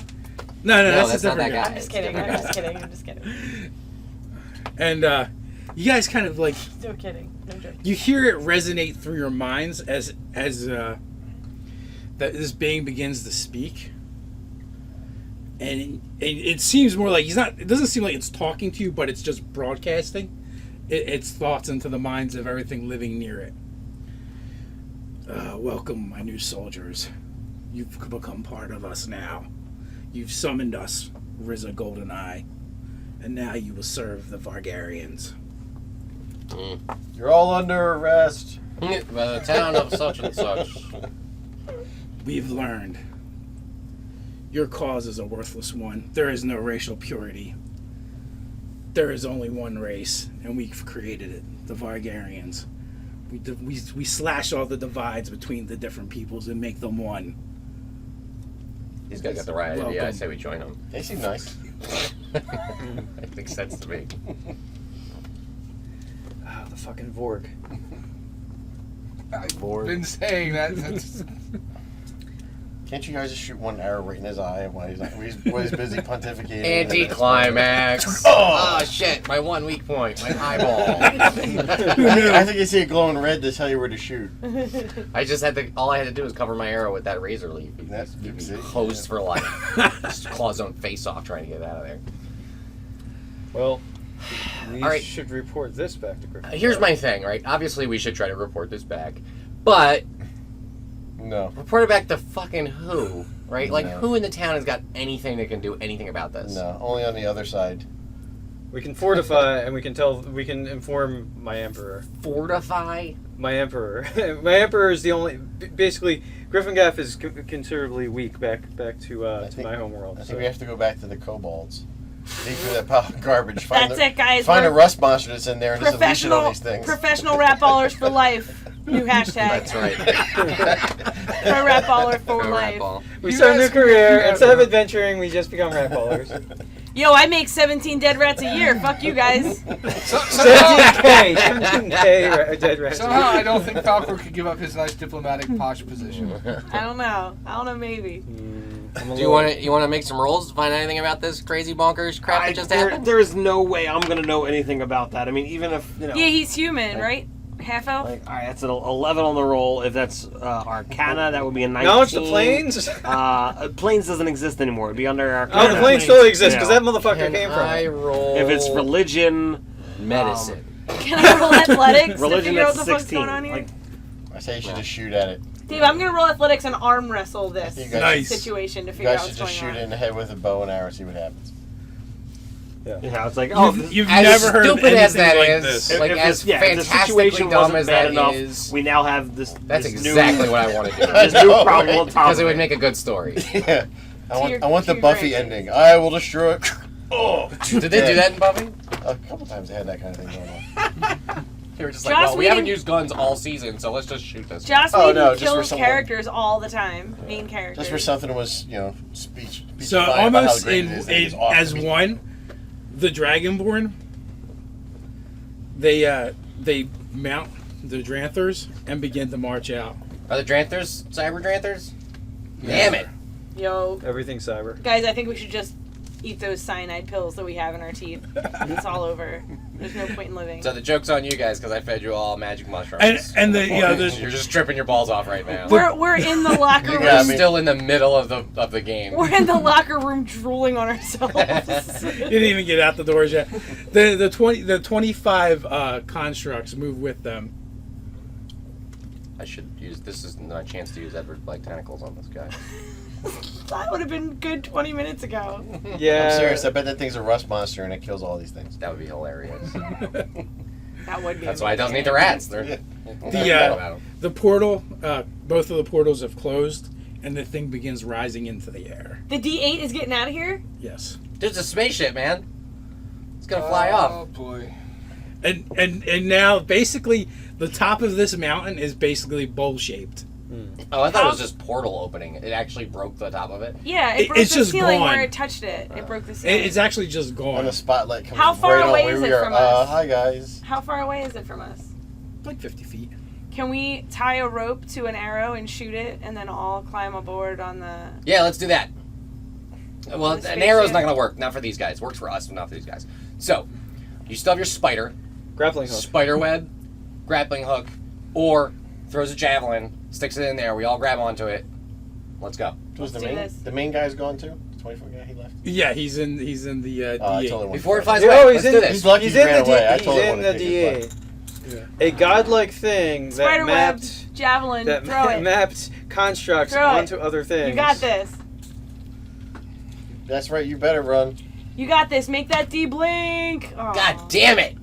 no, No, that's that's a not different that guy. I'm just kidding. I'm just kidding. I'm just kidding. And you guys kind of like Still kidding. No joke. you hear it resonate through your minds as that this being begins to speak. And it seems more like it doesn't seem like it's talking to you, but it's just broadcasting its thoughts into the minds of everything living near it. Welcome, my new soldiers. You've become part of us now. You've summoned us, Riza Goldeneye, and now you will serve the VargAryans. You're all under arrest. the town of such and such. We've learned your cause is a worthless one. There is no racial purity. There is only one race, and we've created it, the VargAryans. We slash all the divides between the different peoples and make them one. He's got the right idea. I Welcome. say we join him. They seem nice. It makes sense to me. Ah, the fucking Vorg. I've been saying that since. Can't you guys just shoot one arrow right in his eye while he's busy pontificating? Anticlimax. Oh. Oh shit! My one weak point, my eyeball. I think I see it glowing red to tell you where to shoot. I just had to. All I had to do was cover my arrow with that razor leaf. That's You'd be see? hosed for life. Just claw his own face off trying to get out of there. Well, we All right. should report this back to Griffin. Here's my thing, right? Obviously, we should try to report this back, but No. report it back to fucking who, right? Like, No. who in the town has got anything that can do anything about this? No. Only on the other side. We can fortify and we can inform my emperor. Fortify? My emperor. My emperor is the only. Basically, Gryffindor is considerably weak back to I think- my homeworld. I think we have to go back to the kobolds. Dig through that pile of garbage. That's it, guys. Find a We're rust monster that's in there and just unleash it on these things. Professional rap ballers for life. New hashtag. That's right. Pro rap baller for Go life. Ratball. We You start a new guys can career. do Instead of that. adventuring, we just become rat ballers. Yo, I make 17 dead rats a year. Fuck you guys. Somehow 17K dead rats. I don't think Falcor could give up his nice diplomatic posh position. I don't know. Maybe. Do you want to make some rolls to find anything about this crazy bonkers crap that just happened? There is no way I'm gonna know anything about that. I mean, even if Yeah, he's human, right? Half elf? Like, all right, that's an 11 on the roll. If that's Arcana, that would be a 19. Knowledge the planes? Planes doesn't exist anymore. It'd be under Oh, Arcana. the planes still exist because Yeah. that motherfucker Can came I from. roll If it's religion, medicine? Can I roll athletics to religion figure out that's what the fuck's 16. going on here? Like, I say you should just shoot at it. Dave, I'm gonna roll athletics and arm wrestle this You guys, Nice. situation to you figure guys out should what's just going shoot on. it in the head with a bow and arrow, see what happens. You know, it's like, oh, You've As never heard of stupid as anything that like is, this. like if as the fantastically situation dumb wasn't as bad that enough, is, we now have this. that's this exactly new, what I want to do. this new know, problem right? on top Because of it would make a good story. Yeah. I want the your Buffy grave. ending. I will destroy. Oh. Did they do that in Buffy? A couple times they had that kind of thing going on. They were just like, Joss well, we haven't Whedon- used guns all season, so let's just shoot this. Joss Oh, Whedon no, just for kills someone- characters all the time. Main characters. Just for something that was, speech. So about how almost great it is, and it's awesome. as one, the Dragonborn, they mount the Dranthers and begin to march out. Are the Dranthers cyber Dranthers? Damn it! Yo, Everything cyber. guys, I think we should just eat those cyanide pills that we have in our teeth. It's all over. There's no point in living. So the joke's on you guys because I fed you all magic mushrooms. And the You're just tripping your balls off right now. We're in the locker You room. got We're me. still in the middle of the game. We're in the locker room drooling on ourselves. You didn't even get out the doors yet. The 25 constructs move with them. I should use this is my chance to use Edward Black tentacles on this guy. That would have been good 20 minutes ago. Yeah. I'm serious. I bet that thing's a rust monster and it kills all these things. That would be hilarious. That would be. That's why it doesn't eat the rats. They're The portal, both of the portals have closed, and the thing begins rising into the air. The D8 is getting out of here? Yes. There's a spaceship, man. It's gonna fly off. Oh boy. And now basically the top of this mountain is basically bowl shaped. Oh, I thought it was just portal opening. It actually broke the top of it. Yeah, It- it broke it's the just ceiling gone. where it touched it. It broke the ceiling. It's actually just And gone. the spotlight comes How far right away on where is we it are. from us? Hi, guys. How far away is it from us? Like 50 feet. Can we tie a rope to an arrow and shoot it, and then all climb aboard on the... Yeah, let's do that. Well, The an arrow's spaceship? not gonna work. Not for these guys. Works for us, but not for these guys. So, you still have your spider, Grappling hook. spider web, grappling hook, or throws a javelin, sticks it in there. We all grab onto it. Let's go. Was the do main this. the main guy's gone too? The 24 guy he left. Yeah, he's in the I D8. totally wanted Before to it flies fight. away, Oh, let's do this. He's lucky He's he in ran the away. I D. totally He's in wanted the to kick his D8. Yeah. A godlike thing that Spider web, mapped javelin, throw it. mapped constructs Throw it. onto other things. You got this. butt. That's right. You better run. You got this. Make that D blink. Aw. God damn it!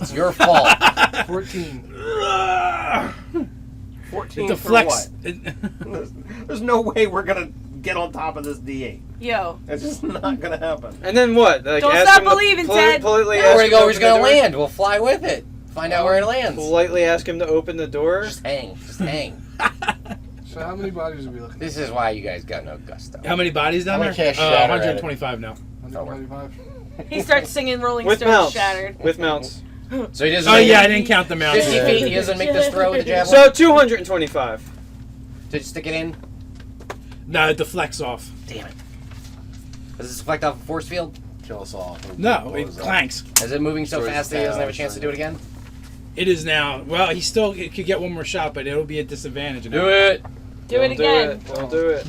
It's your fault. 14. 14 It for deflects. what? There's no way we're gonna get on top of this D8. Yo. It's just not gonna happen. And then what? Like, Don't ask stop him to believing, Ted. politely Where ask we him go? to We're just open gonna the door? land. We'll fly with it. Find out where it lands. Politely ask him to open the door. Just hang. Just hang. So how many bodies are we looking at? This is why you guys got no gusto. How many bodies down I'm there? gonna cast Shatter at it. 125 now. 125? He starts singing Rolling With Stones mounts. Shattered. With mounts. So he doesn't. Oh make yeah, I it didn't count the mounts. 50 feet. He doesn't make this throw with the javelin. So 225. Did you stick it in? No, it deflects off. Damn it. Does this deflect off a force field? Kill us all. No, it clanks. Is it moving so Sort of fast that he doesn't have a sounds chance to do it again? It is now. Well, he still could get one more shot, but it'll be a disadvantage. now. it. Do it again. Don't do it.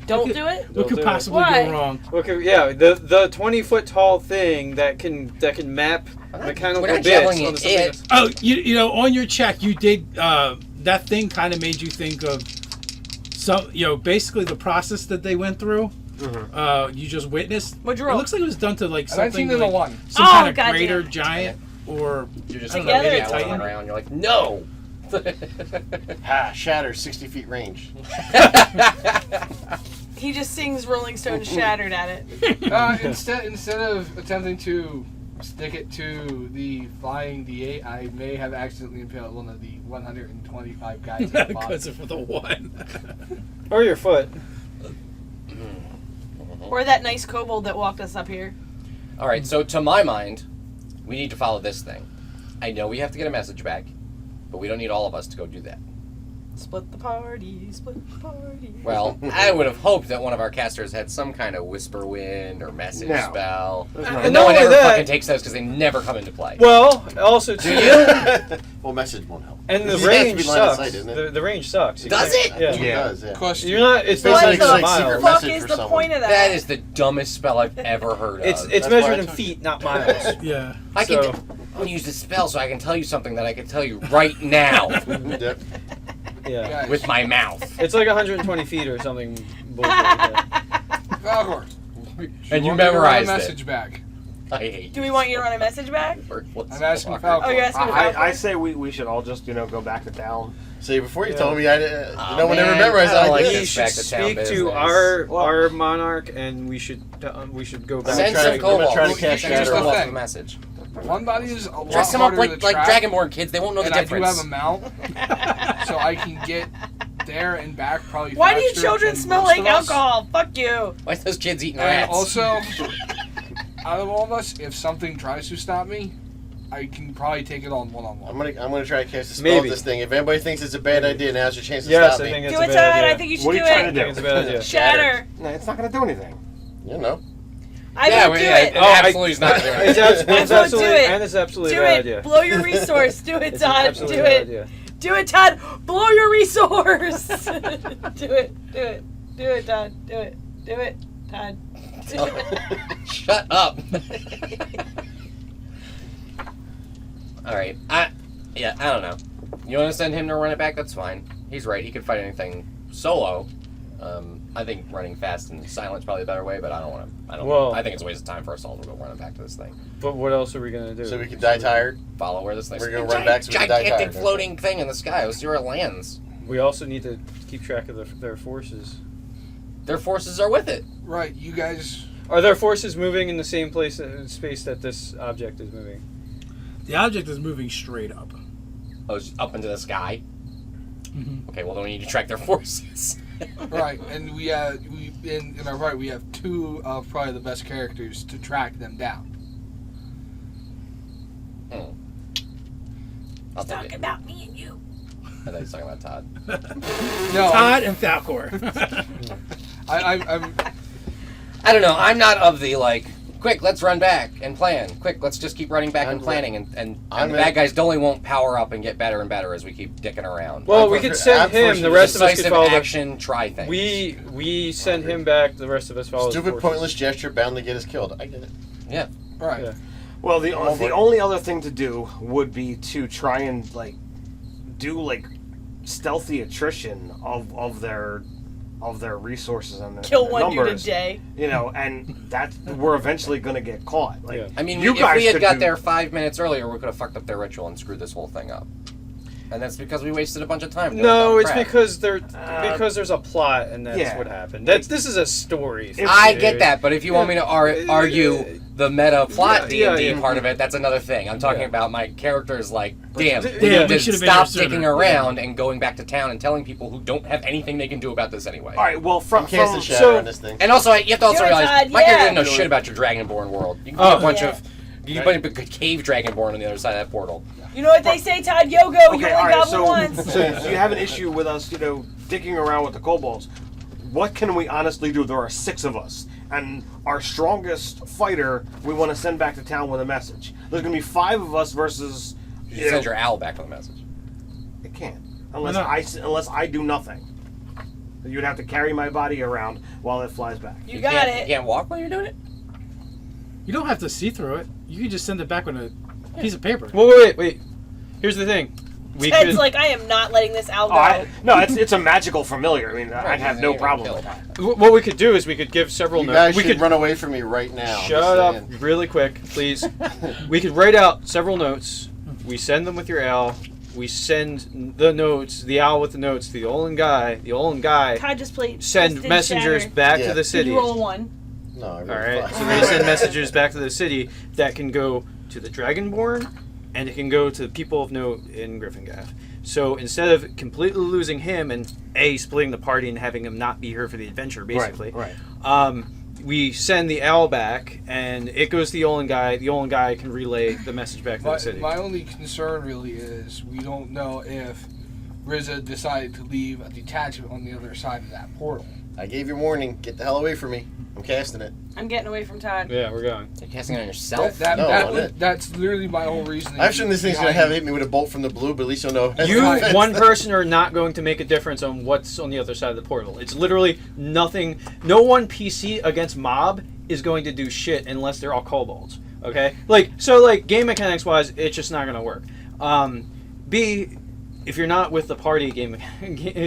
Don't do it. What Don't could do it. possibly Why? go wrong? Okay, yeah, the 20-foot tall thing that can map mechanical We're not bits javeling onto it. something else. Oh, you know, on your check, you did that thing. Kind of made you think of some, basically the process that they went through. You just witnessed. What'd you It roll? looks like it was done to like something 19 and a like 1. some Oh, kind of goddamn. greater giant or You're just I don't know, Together maybe a it's titan. around. You're like, no. Ha! Shatter 60 feet range. He just sings Rolling Stones Shattered at it. Instead of attempting to stick it to the flying D8, I may have accidentally impaled one of the 125 guys. in the body. Because of the one. Or your foot. Or that nice kobold that walked us up here. All right. So to my mind, we need to follow this thing. I know we have to get a message back, but we don't need all of us to go do that. Split the party, split the party. Well, I would have hoped that one of our casters had some kind of whisper wind or message No. spell. And And not no one only ever that- fucking takes those because they never come into play. Well, also too. Well, message won't help. And the It has to range be line of sucks. sight, isn't it? The range sucks. You Does can't- it? Yeah. It does, yeah. Question. You're not. It's What basically the like fuck miles. Fuck message is for the someone. point of that? That is the dumbest spell I've ever heard of. It's That's measured why I in took feet, not miles. Yeah. I can. so- I'm gonna use this spell so I can tell you something that I can tell you right now Yep. Yeah. Guys, with my mouth. It's like 120 feet or something. Bullshit like that. VargAryans, And you Want me to run a memorized message it. back. I hate Do we want you to run a message back? I'm asking Falcon. Oh, you're asking Falcon? I say we should all just go back to town. See, before you Yeah. told me, no one man, ever memorized I don't that. like We this should back to town speak to business. our monarch, and we should go back. Send try some to- I'm gonna kobolds. try to cash Send that some out. kobolds with a message. One body is a lot Dress them up harder to like track, Dragonborn kids. They won't know the and I do difference. have a mount, so I can get there and back probably Why do you faster children than smell most like of us. alcohol? Fuck you. Why are those kids eating And rats? also, out of all of us, if something tries to stop me, I can probably take it on one-on-one. I'm gonna try to cast a spell Maybe. at this thing. If anybody thinks it's a bad idea, now's your chance to Yes, stop I me. think it's Do a it, bad Todd. idea. I think you should What are do you trying it. to I think it's a bad idea. Shatter. No, it's not going to do anything. You know. I will do it. Oh, absolutely is not doing It's it. absolutely, I will do it. and it's absolutely Do a bad it. idea. Blow your resource. Do it, It's an Todd. absolutely Do bad it. idea. Do it, Todd. Blow your resource. Do it. Do it. Do it, Todd. Do it. Do it, Todd. Do it. Shut up. All right. I don't know. You want to send him to run it back? That's fine. He's right. He could fight anything solo. I think running fast and silent is probably a better way, but I don't want to. Well- I think it's a waste of time for us all to go running back to this thing. But what else are we gonna do? So we can die tired. Follow where this thing's We're gonna run back so we can die gigantic tired. floating thing in the sky. Let's see where it lands. We also need to keep track of their forces. Their forces are with it. Right, you guys. Are their forces moving in the same place space that this object is moving? The object is moving straight up. Oh, it's up into the sky. Mhm. Okay, well then we need to track their forces. Right, and we in our right we have two of probably the best characters to track them down. I'll He's take talking it. about me and you. I thought he was talking about Todd. No, Todd and Falcor. I'm I don't know. I'm not of the quick, let's run back and plan. Quick, let's just keep running back and planning. And I'm the bad guys only won't power up and get better and better as we keep dicking around. Well, I'm we for- could send I'm for him. The rest of us could Decisive follow. action, try things. We send him back. The rest of us follow. his Stupid, forces. pointless gesture bound to get us killed. I get it. right. Yeah. Well, the Oh, boy. only other thing to do would be to try and do stealthy attrition of their resources and their, Kill their one dude a numbers. day. And that we're eventually going to get caught. Yeah. I mean, you if guys we had could got do- there 5 minutes earlier, we could have fucked up their ritual and screwed this whole thing up. And that's because we wasted a bunch of time. doing No, dumb it's crap. because because there's a plot, and that's yeah. what happened. This is a story. I dude. get that, but if you want me to argue the meta plot Yeah, D&D yeah. part of it, that's another thing. I'm talking Yeah. about my characters damn, Yeah, we should have been stop here sooner. dicking around and going back to town and telling people who don't have anything they can do about this anyway. All right. Well, I'm casting shatter so- on this thing. And also, you have to also Do it, realize, Todd, my character yeah. doesn't know shit about your Dragonborn world. You can Oh. be a bunch Yeah. of... You can be a cave Dragonborn on the other side of that portal. You know what they say, Todd? Yo-go. You only all right. gobble So, once. so you have an issue with us, dicking around with the kobolds. What can we honestly do? There are 6 of us, and our strongest fighter we want to send back to town with a message. There's going to be 5 of us versus. You should send your owl back with a message. It can't unless not? unless I do nothing. You'd have to carry my body around while it flies back. You got can't, You it. can't walk while you're doing it? You don't have to see through it. You can just send it back on a piece of paper. Well, wait. Here's the thing. We Ted's could. like, I am not letting this owl go. No, it's a magical familiar. I mean, I'd have no you're problem gonna with kill that. What we could do is we could give several You notes. guys We should could run away from me right now. I'm shut just up saying. really quick, please. We could write out several notes. We send them with your owl. We send the notes, the owl with the notes, to the Olin guy. The Olin guy Todd just played. send just did messengers shatter. back Yeah. to the Can city. you roll a 1? No, I All really right, fuck. so they send messengers back to the city that can go to the Dragonborn, and it can go to the people of note in Gryffindor. So instead of completely losing him and splitting the party and having him not be here for the adventure, basically, Right. we send the owl back, and it goes to the Olin guy. The Olin guy can relay the message back to the city. My only concern really is we don't know if Rizza decided to leave a detachment on the other side of that portal. I gave you warning. Get the hell away from me. I'm casting it. I'm getting away from Todd. Yeah, we're going. You're casting it on yourself? No, That's literally my whole reason. I'm sure this thing's gonna have hit me with a bolt from the blue, but at least you'll know. You, Right. one person, are not going to make a difference on what's on the other side of the portal. It's literally nothing. No one PC against mob is going to do shit unless they're all kobolds. Okay? So game mechanics wise, it's just not going to work. B, if you're not with the party game,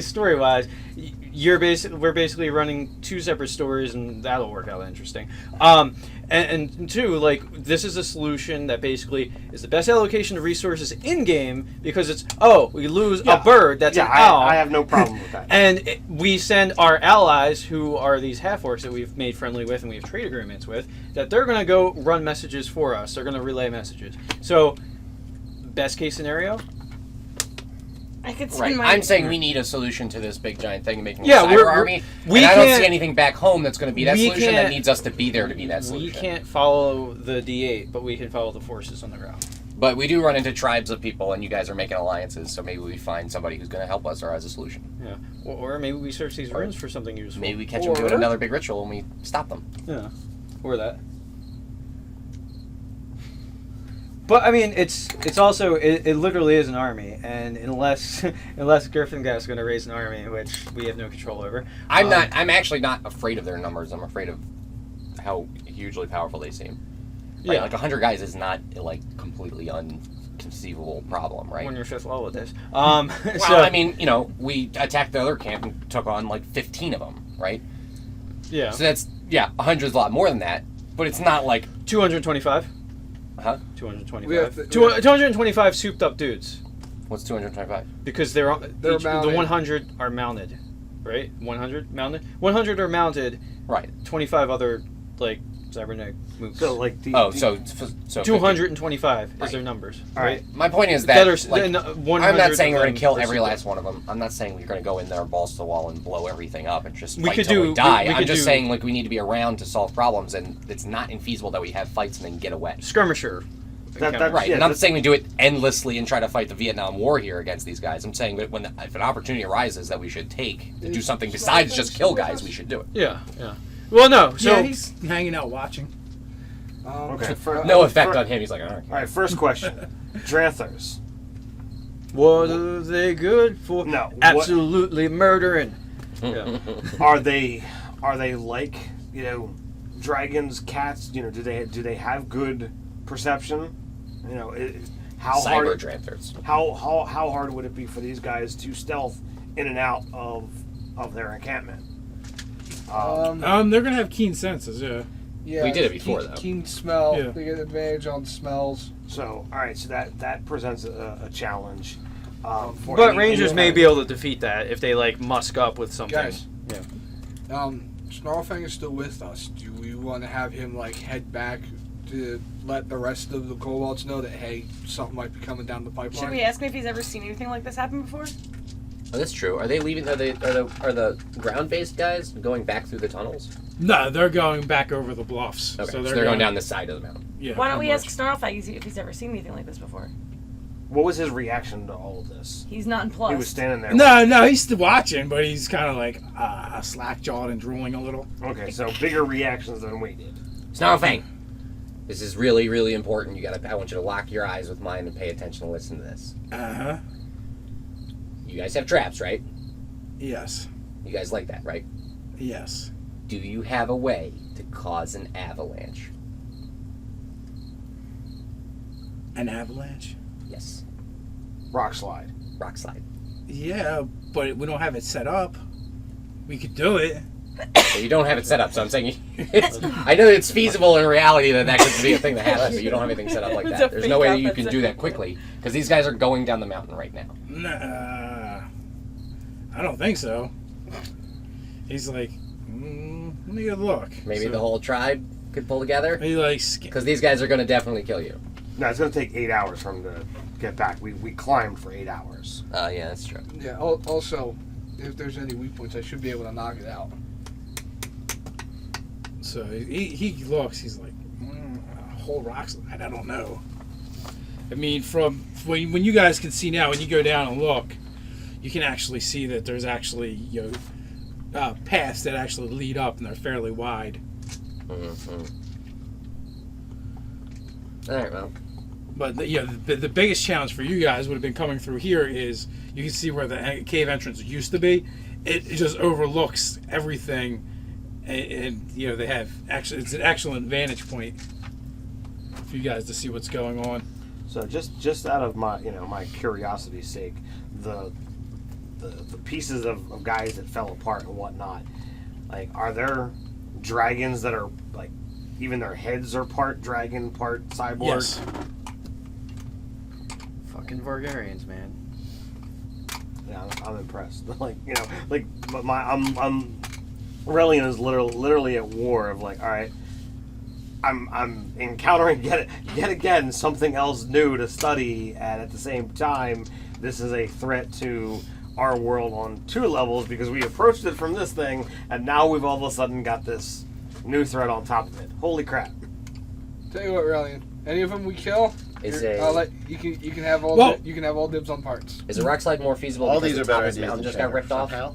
story wise, we're basically running 2 separate stories, and that'll work out interesting. And 2, like, this is a solution that basically is the best allocation of resources in game, because it's we lose a bird that's an owl. I have no problem with that. And we send our allies, who are these half-orcs that we've made friendly with and we have trade agreements with, that they're going to go run messages for us. They're going to relay messages. So, best case scenario. I could see Right. my. I'm saying we need a solution to this big giant thing making Yeah, a cyber army. we And I don't can't- see anything back home that's going to be that we solution that can't- needs us to be there to be that We solution. can't follow the D8, but we can follow the forces on the ground. But we do run into tribes of people, and you guys are making alliances, so maybe we find somebody who's going to help us or has a solution. Yeah. Or maybe we search these runes for something useful. Maybe we catch them doing another big ritual and we stop them. Yeah. Or that. But I mean, it's also it literally is an army, and unless Gryffindor's going to raise an army, which we have no control over, I'm actually not afraid of their numbers. I'm afraid of how hugely powerful they seem. Right? Yeah. Like 100 guys is not like completely unconceivable problem, right? When you're 5th level, it is. Well, So, I mean, we attacked the other camp and took on like 15 of them, right? yeah, So that's 100 is a lot more than that, but it's not like 225. Huh? 225. 225 souped up dudes, What's 225? because the mounted. 100 are mounted, right? 100 mounted. 100 are mounted. Right. 25 other like cybernetic moves. So like the Oh, the- so 225 is Right. their numbers. All right. My point is That that are, like, and, I'm 100 not saying of we're them gonna kill are every souped last up. one of them. I'm not saying we're gonna go in there balls to the wall and blow everything up and just We fight could till do- we die. we I'm could just do- saying like we need to be around to solve problems, and it's not infeasible that we have fights and then get away. Skirmisher. That- Right, Yeah, and I'm that's- saying we do it endlessly and try to fight the Vietnam War here against these guys. I'm saying that if an opportunity arises that we should take to do something besides just kill guys, we should do it. Yeah, yeah. Well, no. So yeah, he's hanging out watching. Okay. No effect on him. He's like, all right. All right. First question. Dranthers. what are they good for? No, what- Absolutely murdering. Yeah. Are they like dragons, cats? Do they have good perception? How Cyber hard? Dranthers. How hard would it be for these guys to stealth in and out of their encampment? They're gonna have keen senses. Yeah. Yeah, We did it before, keen, though. Keen smell. Yeah. They get advantage on smells. So all right, so that presents a challenge. For But any- Rangers any may kind be able to defeat that if they like musk up with something. Guys. Yeah. Snarlfang is still with us. Do we want to have him head back to let the rest of the Kobolds know that hey, something might be coming down the pipeline? Should we ask him if he's ever seen anything like this happen before? Oh, that's true. Are they leaving? Are the ground-based guys going back through the tunnels? No, they're going back over the bluffs. Okay, So they're going down the side of the mountain. Yeah. Why don't we ask upwards. Snarlfang if he's ever seen anything like this before? What was his reaction to all of this? He's not in plus. He was standing there. No, he's still watching, but he's kind of like slack-jawed and drooling a little. Okay, so bigger reactions than we did. Snarlfang, this is really, really important. I want you to lock your eyes with mine and pay attention and listen to this. Uh-huh. You guys have traps, right? Yes. You guys like that, right? Yes. Do you have a way to cause an avalanche? An avalanche? Yes. Rock slide. Rock slide. Yeah, but we don't have it set up. We could do it. So you don't have it set up, so I'm saying I know it's feasible in reality that could be a thing that happens, but you don't have anything set up like It's a that. There's no fake way out you can that's do it. that quickly, because these guys are going down the mountain right now. Nah, I don't think so. He's like, let me get a look. Maybe So the whole tribe could pull together, He like, because these guys are going to definitely kill you. No, it's going to take 8 hours for him to get back. We climbed for 8 hours. Yeah, that's true. Yeah. Also, if there's any weak points, I should be able to knock it out. so he looks. He's like, a whole rock slide. I don't know. I mean, from when you guys can see now, when you go down and look, you can actually see that there's actually paths that actually lead up, and they're fairly wide. Mm-hmm. All right, well. But the biggest challenge for you guys would have been coming through here is you can see where the cave entrance used to be. It just overlooks everything, and they have it's an excellent vantage point for you guys to see what's going on. So just out of my my curiosity's sake, the pieces of guys that fell apart and whatnot, like, are there dragons that are like even their heads are part dragon, part cyborg? Yes. Fucking VargAryans, man. Yeah, I'm impressed. Aurelian is literally at war of like, all right, I'm encountering yet again something else new to study, and at the same time, this is a threat to our world on 2 levels because we approached it from this thing, and now we've all of a sudden got this new threat on top of it. Holy crap! Tell you what, Aurelian, any of them we kill, I'll let you can have all dibs on parts. Is a rock slide more feasible? All because these are the top better of his ideas. mountain than just got ripped off. How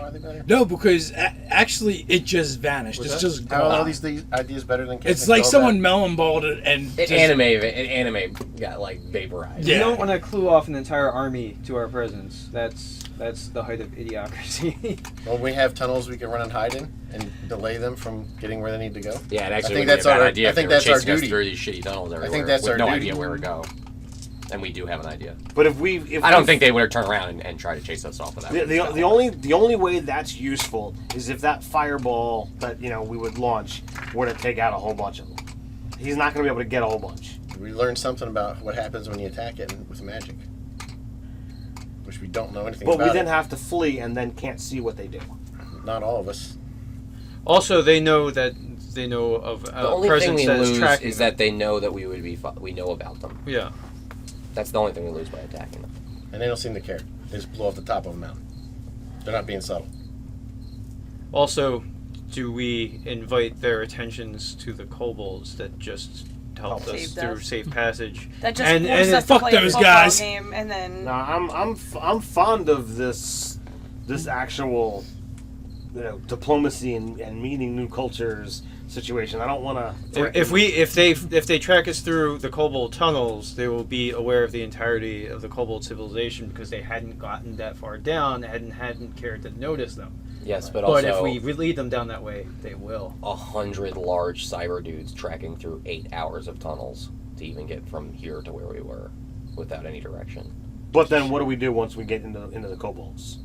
are they better? No, because actually it just vanished. What's It's that? just How are all gone. these ideas better than? It's casting like Go someone back? melon balled it and It just- anime got like vaporized. Yeah. You don't want to clue off an entire army to our presence. That's the height of idiocracy. Well, we have tunnels we can run and hide in and delay them from getting where they need to go. Yeah, it actually think would be that's a bad our- idea I if think they were that's our chasing us duty. through these shitty tunnels everywhere that's with our no duty. idea where to go. And we do have an idea. But if I don't think they would turn around and try to chase us off of that. the only way that's useful is if that fireball that we would launch were to take out a whole bunch of them. He's not going to be able to get a whole bunch. We learned something about what happens when you attack it with magic, which we don't know anything But about. we then have to flee and then can't see what they do. Not all of us. Also, they know of The only thing presence we that is lose tracking is them. that they know that we would be. We know about them. Yeah. That's the only thing we lose by attacking them. And they don't seem to care. They just blow off the top of a mountain. They're not being subtle. Also, do we invite their attentions to the kobolds that just helped us Saved through us. safe passage? That just And- forced and us to fuck play a those football guys. game, and then Now I'm fond of this actual diplomacy and meeting new cultures situation. I don't want to. If they track us through the kobold tunnels, they will be aware of the entirety of the kobold civilization because they hadn't gotten that far down and hadn't cared to notice them. Yes, but But also if we lead them down that way, they will. 100 large cyber dudes tracking through 8 hours of tunnels to even get from here to where we were without any direction. But then what do we do once we get into the kobolds?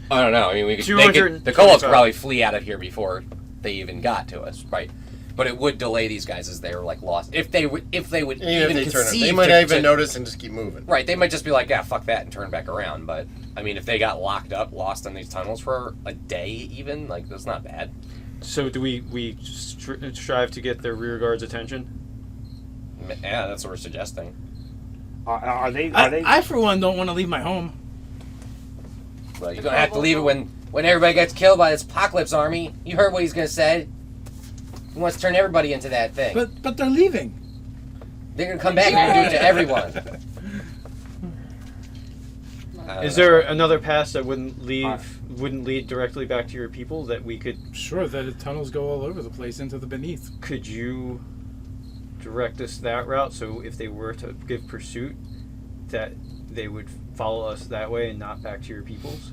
I don't know. I mean, the kobolds could probably flee out of here before they even got to us, right? But it would delay these guys as they were like lost. If they would And even if they turn it, conceive they might to- not even to- notice and just keep moving. Right, they might just be like, yeah, fuck that, and turn back around. But I mean, if they got locked up, lost in these tunnels for a day, even like that's not bad. So do we strive to get their rear guard's attention? Yeah, that's what we're suggesting. Are they? I for one don't want to leave my home. Well, you're gonna have to leave it when everybody gets killed by this apocalypse army. You heard what he's gonna say. He wants to turn everybody into that thing. But they're leaving. They're gonna come back and they're gonna do it to everyone. Is there another pass that wouldn't lead directly back to your people that we could? Sure, the tunnels go all over the place into the beneath. Could you direct us that route so if they were to give pursuit, that they would follow us that way and not back to your peoples?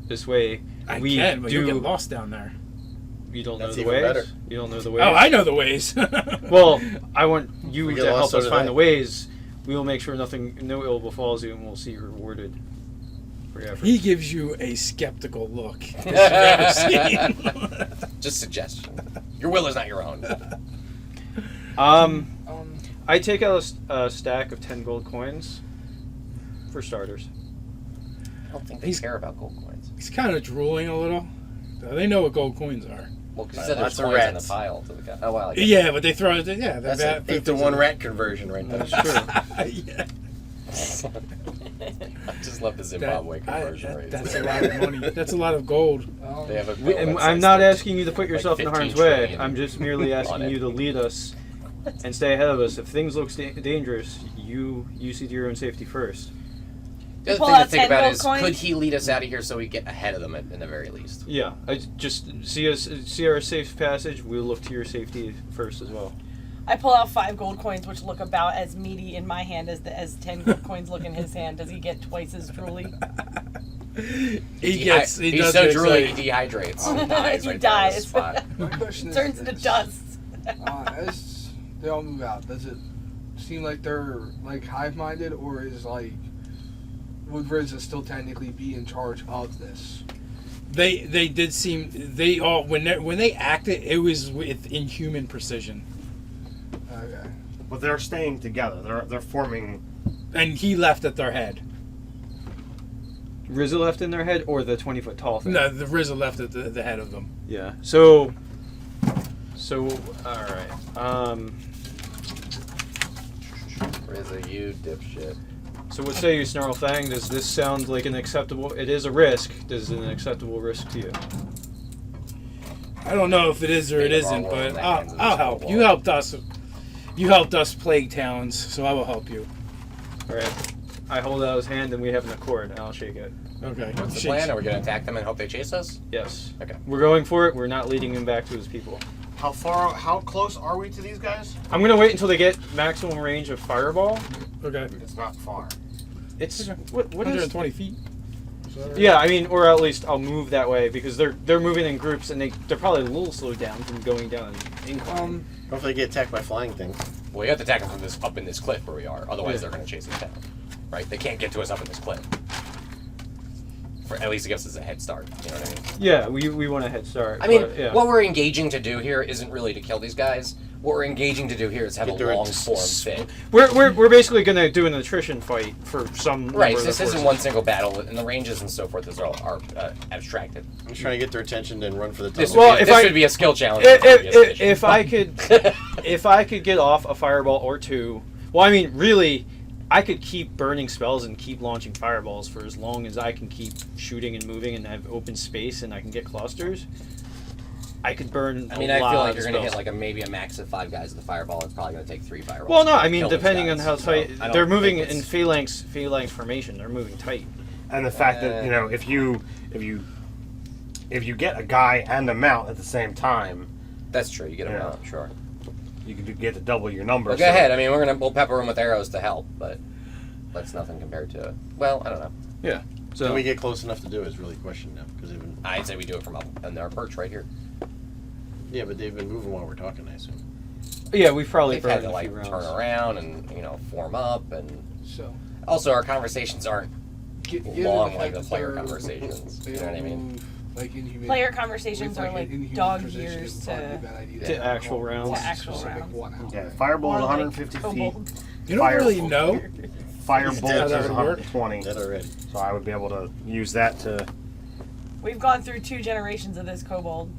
This way, I we can, but do. you'll get lost down there. You don't That's know the even ways. better. You don't know the ways. Oh, I know the ways. Well, I want you We to get help lost, so us do find they. the ways. We will make sure no ill befalls you, and we'll see you rewarded for your efforts. He gives you a skeptical look. As you've ever seen. Just suggestion. Your will is not your own. I take out a stack of 10 gold coins for starters. I don't think they He's- care about gold coins. He's kind of drooling a little. They know what gold coins are. Well, because you said Lots there's of coins in the rats. pile to the guy. Oh, wow. I guess. Yeah, but they throw it. Yeah, That's an 8 to 1 rat conversion right there. That's true. Yeah. I just love the Zimbabwe conversion rate. That's a lot of money. That's a lot of gold. They have a And bill that's I'm like not 13 asking you to put yourself in 15 harm's way. trillion I'm just merely on asking it. you to lead us and stay ahead of us. If things look dangerous, you see to your own safety first. The other Pull thing to out think 10 about gold is, coins? could he lead us out of here so we get ahead of them in the very least? Yeah, I just see our safe passage. We'll look to your safety first as well. I pull out 5 gold coins, which look about as meaty in my hand as 10 gold coins look in his hand. Does he get twice as drooly? He He's does so get drooly excited. he dehydrates. He He dies right there on the dies. spot. My question is Turns into this. dust. As they all move out, does it seem like they're like hive-minded, or is like would RZA still technically be in charge of this? They did seem they all when they acted, it was with inhuman precision. Okay. But they're staying together. They're forming. And he left at their head. RZA left in their head, or the 20-foot tall thing? No, the RZA left at the head of them. Yeah. So all right. RZA, you dipshit. So what say you, Snarlfang? Does this sound like an acceptable? It is a risk. Does it an acceptable risk to you? I don't know if it is or it Being the wrong isn't, world, but that I'll kind of help. wall. You helped us. You helped us plague towns, so I will help you. All right. I hold out his hand, and we have an accord, and I'll shake it. Okay. What's the Shake- plan? Are we going to attack them and hope they chase us? Yes. Okay. We're going for it. We're not leading him back to his people. How close are we to these guys? I'm gonna wait until they get maximum range of fireball. Okay. It's not far. It's Okay. what is? 120 feet. Is that right? Yeah, I mean, or at least I'll move that way because they're moving in groups and they're probably a little slowed down from going down an incline. Hopefully, they get attacked by flying things. Well, you have to attack them from this up in this cliff where we are. Otherwise, Yeah. they're going to chase us down. Right? They can't get to us up in this cliff. For at least it gives us a head start. You know what I mean? Yeah, we want a head start. I mean, but, yeah. what we're engaging to do here isn't really to kill these guys. What we're engaging to do here is have Get a their long form fit. We're basically gonna do an attrition fight for some Right, number so of this the isn't forces. one single battle, and the ranges and so forth are abstracted. I'm just trying to get their attention and run for the This, tunnel. Well, would, if be, this I- would be a skill challenge. for previous mission. If I could, if I could get off a fireball or two. Well, I mean, really, I could keep burning spells and keep launching fireballs for as long as I can keep shooting and moving and have open space and I can get clusters. I could burn. I mean, a I lot feel like of you're going to hit spells. like maybe a max of 5 guys with the fireball. It's probably going to take 3 fireballs. Well, no, to I mean, kill these depending on guys. how So, tight I don't they're moving think in it's- phalanx formation. They're moving tight. And the fact that if you get a guy and a mount at the same time, That's true. You get them Yeah. out, sure. you can get to double your number. Well, go ahead. I mean, we'll pepper them with arrows to help, but that's nothing compared to. Well, I don't know. Yeah. So Can we get close enough to do it is really a question now. Because even I'd say we do it from up in our perch right here. yeah, but they've been moving while we're talking. I assume. yeah, we've probably They've had burned to a few like rounds. turn around and form up, and So also our conversations aren't given long the like fact the that player they're- conversations. they You know what I all mean? move, like inhuman. Player conversations with, are an like inhuman dog position, years it'd probably be a to. bad idea to have actual one rounds. To actual specific rounds. one out. Yeah, fireball is Or like 150 feet. kobold. You don't Fire- really know. Firebolt How is that would work? 120. Dead already. So I would be able to use that to. We've gone through 2 generations of this kobold.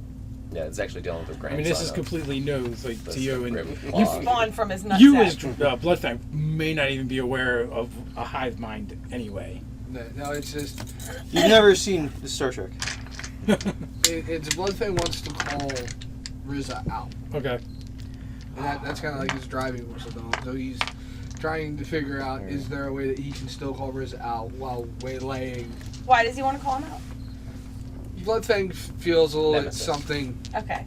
Yeah, it's actually dealing with the I grandson. mean, this is of completely new, like this to you, and Grim you, Claw. Spawned from his nutsack. you as Bloodfang may not even be aware of a hive mind anyway. No, it's just You've never seen the Star Trek. it's Bloodfang wants to call RZA out, Okay. and that's kind of like his driving force at the moment. So he's trying to figure out is there a way that he can still call RZA out while waylaying. Why does he want to call him out? Bloodfang feels a little bit Nemesis. something Okay.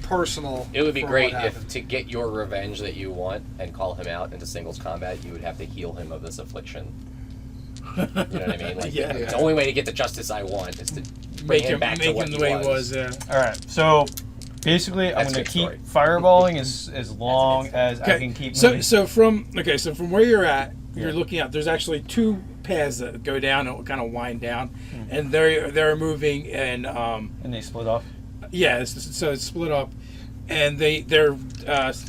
personal. It would be for great what if, happened. to get your revenge that you want and call him out into singles combat, you would have to heal him of this affliction. You know what I mean? Like, Yeah. the only way to get the justice I want is to bring him back to what the he way was. he was. All right. So basically, I'm That's going good to keep story. fireballing as long as I Okay. can keep So moving. so from where you're at, you're Yeah. looking out. There's actually 2 paths that go down and kind of wind down, and they're moving and and they split off. yeah. So it's split up, and they're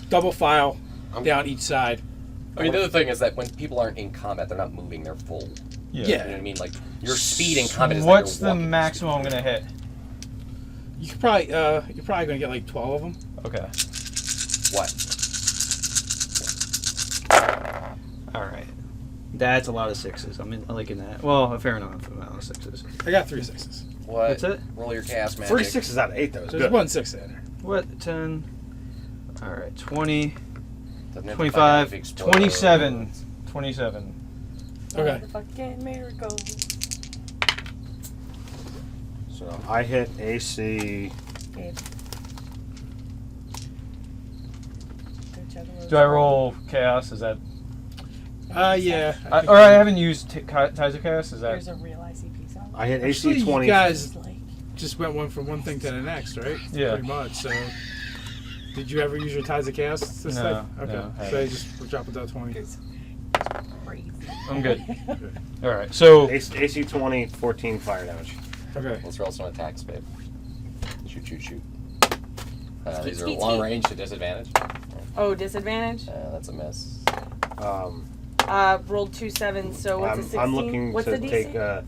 double file down each side. I mean, the other thing is that when people aren't in combat, th're not moving, they're full. Yeah. You know what I mean? Like, your speed in combat is What's not the your walking maximum I'm speed. going to hit? You could probably you're probably gonna get like 12 of them. Okay. What? All right. That's a lot of 6s. I'm liking that. Well, a fair enough amount of 6s. I got 3 6s. What? That's it? Roll your chaos magic. 36 is out of 8, though. It's There's good. 1 6 there. What? 10. All right. 20. Doesn't have to 25. fucking explode. 27. 27. Okay. Fucking miracle. So I hit AC. Babe. Do I roll chaos? Is that? Yeah. Or I haven't used Tizocast. Is that? There's a real ICP sound. I hit Actually, AC you 20. guys Like, just went from one thing to the next, right? Yeah. Pretty much. So Did you ever use your Tides of Chaos? This No, thing? Okay. no, I So you just drop it down 20. Crazy. I'm good. All right. So AC 20, 14 fire damage. Okay. Let's roll some attacks, babe. Shoot, shoot, shoot. These are Skeet, long skeet. range to disadvantage. Oh, disadvantage. That's a miss. Rolled 2 7s. So what's a 16? I'm looking what's to the DC? take a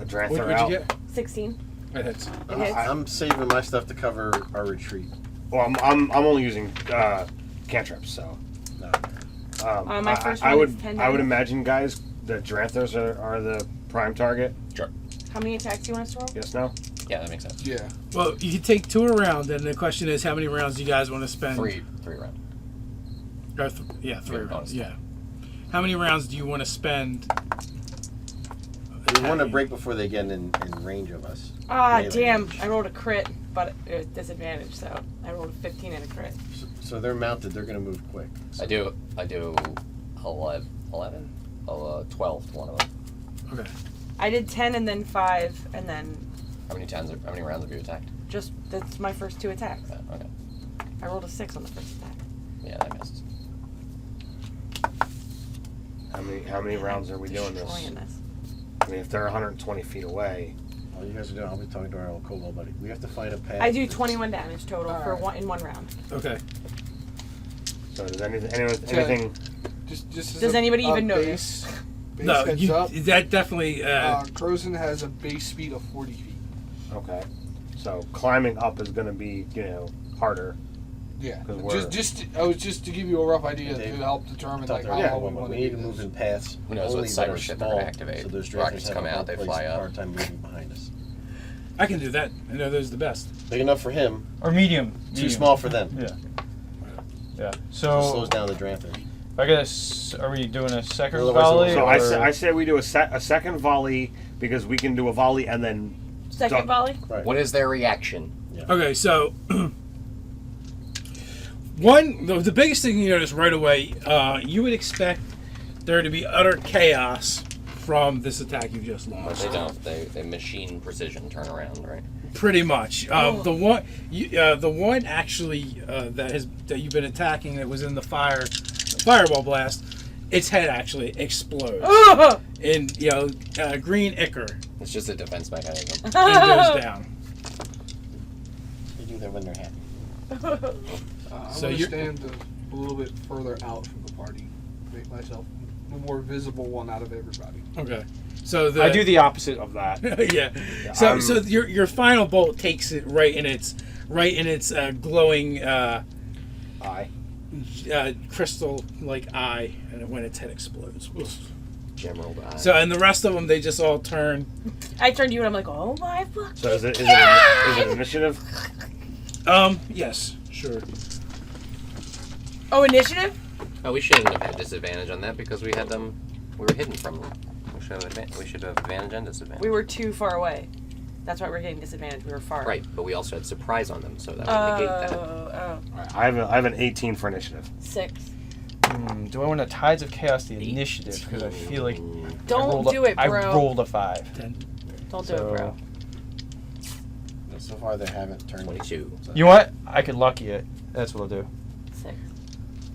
Dranther What'd out. you get? 16. It hits. It hits. I'm saving my stuff to cover our retreat. Well, I'm only using cantrips, so. No. My first I one would is 10 I would damage. imagine, guys, that Dranthers are the prime target. Sure. How many attacks do you want us to roll? Yes, no. Yeah, that makes sense. Yeah. Well, you can take 2 a round, and the question is, how many rounds do you guys want to spend? Three round. Or yeah, 3 Bonus. rounds. Yeah. How many rounds do you want to spend? We want to break before they get in range of us. Ah, Melee damn. range. I rolled a crit, but it was disadvantage, so I rolled a 15 and a crit. So they're mounted. They're going to move quick. I do 11, 12 to one of them. Okay. I did 10 and then 5, and then How many rounds have you attacked? just, that's my first 2 attacks. Okay. I rolled a 6 on the first attack. Yeah, that missed. How many rounds are we doing this? Destroying this. I mean, if they're 120 feet away, All you guys are doing, I'll be talking to our old kobold buddy. We have to find a path. I do 21 damage total for Alright. in one round. Okay. so does anything? Just as Does a- anybody a even base, notice? Base No, heads you, up. that definitely. Crozen has a base speed of 40 feet. Okay, so climbing up is going to be harder. Yeah. 'Cause we're- Just to give you a rough idea Dave, to help determine Thought like they how were yeah, long we going, but want we to need do to move this. in paths. Who knows what only that are cyber shit they're small, gonna activate. So those Rockets Dranthers come have a out, they place fly to up. hard time moving behind us. I can do that. I know those are the best. Big enough for him. or medium. Too small for them. Yeah. Yeah. So So slows down the Dranther. I guess are we doing a second Otherwise volley? it So will- I say we do a second volley because we can do a volley and then Second Duck. volley? Right. What is their reaction? Okay, so the biggest thing you notice right away, you would expect there to be utter chaos from this attack you just But launched. they don't. They machine precision turnaround, right? Pretty much. The one actually that you've been attacking that was in the fireball blast, its head actually explodes in green ichor It's just a defense mechanism. and goes down. They do that when they're happy. I'm So going to you're- stand a little bit further out from the party. Make myself the more visible one out of everybody. Okay, so I do the opposite of that. yeah. So your final bolt takes it right in its glowing eye. crystal like eye, and when its head explodes. General die. So and the rest of them they just all turn. I turned to you and I'm like, oh my fuck. So is it initiative? Yes, sure. Oh, initiative? Oh, we shouldn't have had disadvantage on that because we had them. We were hidden from them. We should have advantage and disadvantage. We were too far away. That's why we're getting disadvantage. We were far. Right, but we also had surprise on them, so that would negate that. Oh, I have an 18 for initiative. 6. Do I want to Tides of Chaos the initiative? Because I feel like Don't do it, bro. I rolled a 5. Don't do it, bro. So far they haven't turned. 22. So. You know what? I could lucky it. That's what I'll do. 6.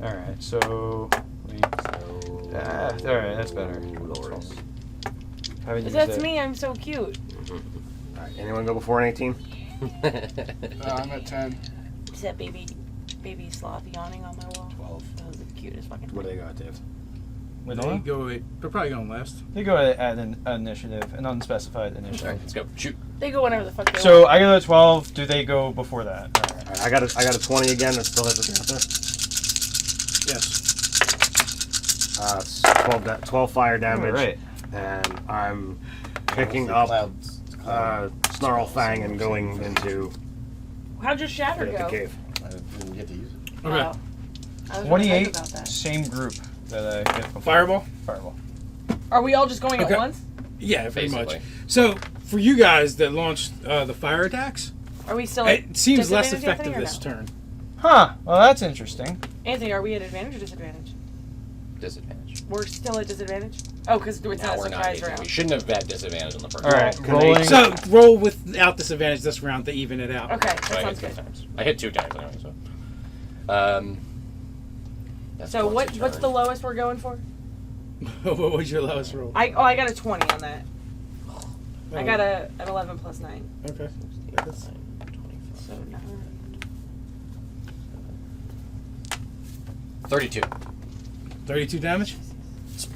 All right. So. All right. That's better. Dolores. Haven't used That's it. me. I'm so cute. All right, anyone go before an 18? I'm at 10. Is that baby sloth yawning on my wall? 12. That was the cutest fucking What do thing. they got, Dave? With They Noah? go. They're probably going last. They go at an initiative, an unspecified initiative. Alright, let's go. Shoot. They go whenever the fuck they So want. I go to 12. Do they go before that? All right. All right, I got a 20 again. That still has the Dranther. Yes. It's 12 fire damage. All right. And I'm picking up Snarl Fang and going into How'd your shatter the go? cave. I didn't get to use it. Okay. Oh. I was really excited 28. about that. Same group that I get before. Fireball. Fireball. Are we all just going Okay. at once? Yeah, pretty much. Basically. So for you guys that launched the fire attacks, Are we still? it seems less disadvantage, effective Anthony, or this no? turn. Huh. Well, that's interesting. Anthony, are we at advantage or disadvantage? Disadvantage. We're still at disadvantage. Oh, because it's Now not a we're not surprise aging. round. We shouldn't have had disadvantage on the first All right. Can they- Rolling. So roll without disadvantage this round to even it out. Okay, that So I hit sounds 2 good. times. I hit 2 times anyway, so. That's So once a what's turn. the lowest we're going for? What was your lowest roll? I got a 20 on that. I got an 11 plus 9. Okay. So 9. 32. 32 damage?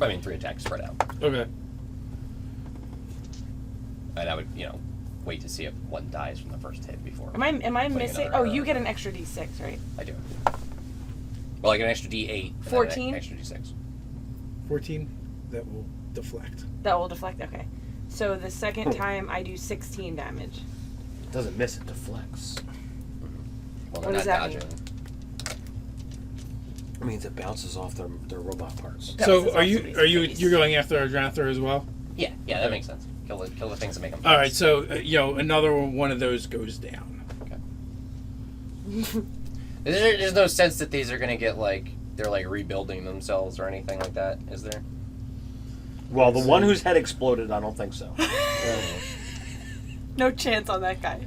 I mean, 3 attacks spread out. Okay. And I would, wait to see if one dies from the first hit before. Am I putting missing? another Oh, you arrow. get an extra D6, right? I do. Well, I get an extra D8. and then 14? An extra D6. 14. That will deflect. That will deflect. Okay. So the second time I do 16 damage. It doesn't miss, it deflects. Well, What they're does not that dodging. mean? It means it bounces off their robot parts. That So was are also you space. you're going after a Dranther as well? Yeah, that makes sense. Kill the things that make them. All right. So another one of those goes down. There's no sense that these are gonna get they're rebuilding themselves or anything like that, is there? Well, the one whose head exploded, I don't think so. No chance on that guy.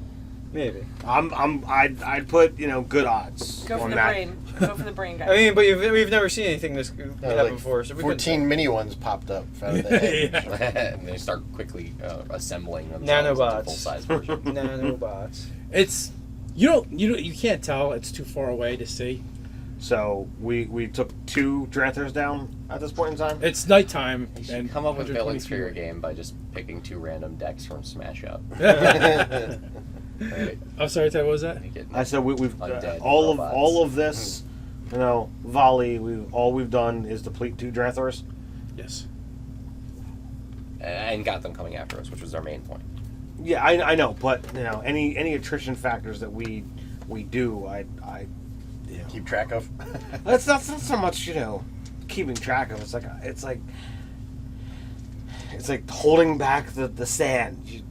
Maybe. I'd put good odds Go for on the that. brain. Go for the brain guy. I mean, but we've never seen anything this happen before. So 14 mini ones popped up out of the head. And they start quickly assembling themselves into Nanobots. full-size version. Nanobots. It's you can't tell. It's too far away to see. So we took 2 Dranthers down at this point in time. It's nighttime. You should and come up with 120 villains for your feet. game by just picking 2 random decks from Smash Up. Right. I'm sorry, Ted. What was that? Make it- I said we've Undead all robots. of this, volley. We've done is deplete 2 Dranthers. Yes. and got them coming after us, which was our main point. Yeah, I know, but any attrition factors that we do, I Keep track of. that's not so much keeping track of. It's like holding back the sand.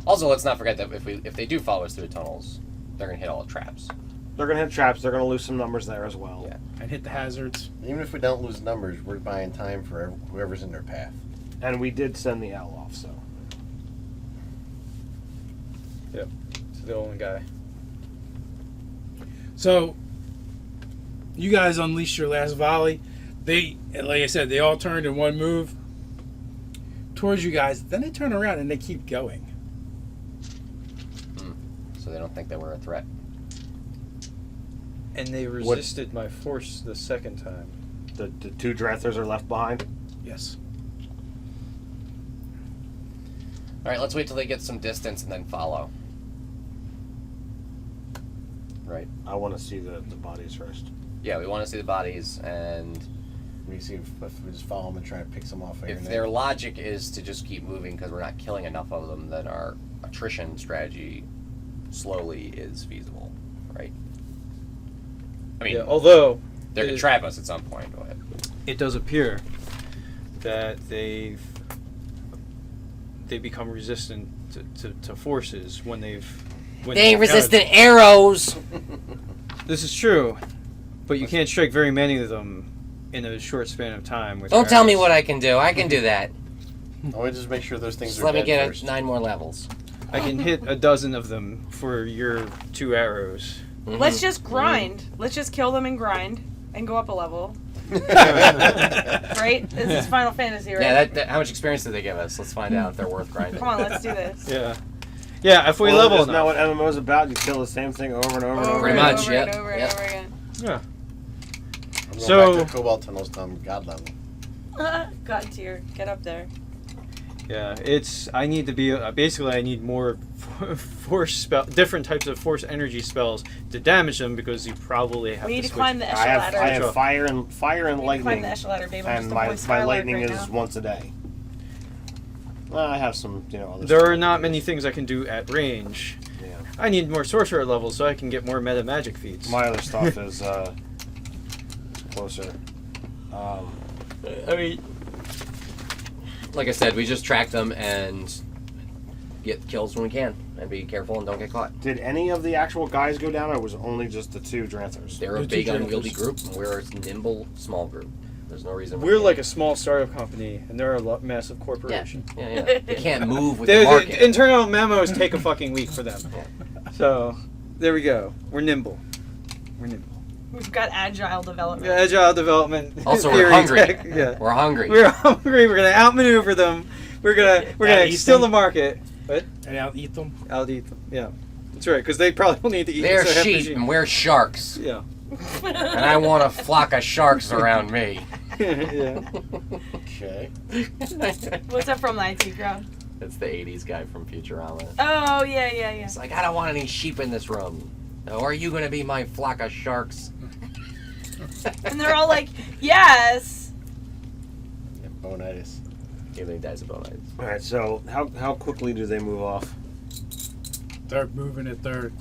Also, let's not forget that if they do follow us through the tunnels, they're gonna hit all the traps. They're gonna hit traps. They're gonna lose some numbers there as well. Yeah. And hit the hazards. Even if we don't lose numbers, we're buying time for whoever's in their path. And we did send the owl off, so. Yep. It's the only guy. So, you guys unleashed your last volley. They, like I said, they all turned in one move towards you guys. Then they turn around and they keep going. So they don't think that we're a threat. And they resisted my force the second time. The 2 Dranthers are left behind. Yes. All right, let's wait till they get some distance and then follow. Right. I want to see the bodies first. Yeah, we want to see the bodies, and We see if we just follow them and try to pick some off. if their logic is to just keep moving because we're not killing enough of them, then our attrition strategy slowly is feasible, right? I mean, Yeah, although they're gonna trap us at some point. Go ahead. it does appear that they become resistant to forces when They ain't resistant encountered- arrows. This is true, but you can't strike very many of them in a short span of time. With Don't tell me arrows. what I can do. I can do that. I want to just make sure those things Just are let me dead get first. 9 more levels. I can hit a dozen of them for your 2 arrows. Let's just grind. Let's just kill them and grind and go up a level. Right? This is Final Fantasy, right? Yeah, that, how much experience did they give us? Let's find out if they're worth grinding. Come on, let's do this. Yeah. Yeah, if we Well, level isn't that enough. what MMO's about? You kill the same thing over and over and over. Pretty again. much, over yep, and over yep. and over again. Yeah. I'm going So- back to Cobalt Tunnels to God level. God tier. Get up there. Yeah, I need to be basically I need more force spell, different types of force energy spells to damage them because you probably have We need to to switch. climb the I echelon ladder. have fire and We need to climb lightning, the echelon ladder, babe. I'm and just a my boy Skylark lightning right is now. once a day. Well, I have some other. There stuff. are not many things I can do at range. Yeah. I need more sorcerer levels so I can get more meta magic feats. My other stuff is closer. I mean, Like I said, we just track them and get kills when we can, and be careful and don't get caught. Did any of the actual guys go down, or was it only just the 2 Dranthers? They're a The two big, Janthers. unwieldy group, and we're a nimble, small group. There's no reason we're like a small startup company and they're a massive corporation. Yeah. They can't move with They're- the they're- market. internal memos take a fucking week for them. So, there we go. We're nimble. We're nimble. We've got agile development. Yeah, agile development. Also, we're theory hungry. tech, yeah. We're hungry. We're hungry. We're gonna outmaneuver them. We're gonna Eat steal them. the market. What? And I'll eat them. Out eat them. Yeah, that's right. Because they probably will need to eat. They're so half the sheep and we're sharks. Yeah. And I want a flock of sharks around me. Yeah. Okay. What's that from the IT crowd? It's the 80s guy from Futurama. Oh, yeah. It's like, I don't want any sheep in this room. Or are you going to be my flock of sharks? And they're all like, yes. Yeah, bonitis. Even he dies of bonitis. All right. So how quickly do they move off? They're moving at their,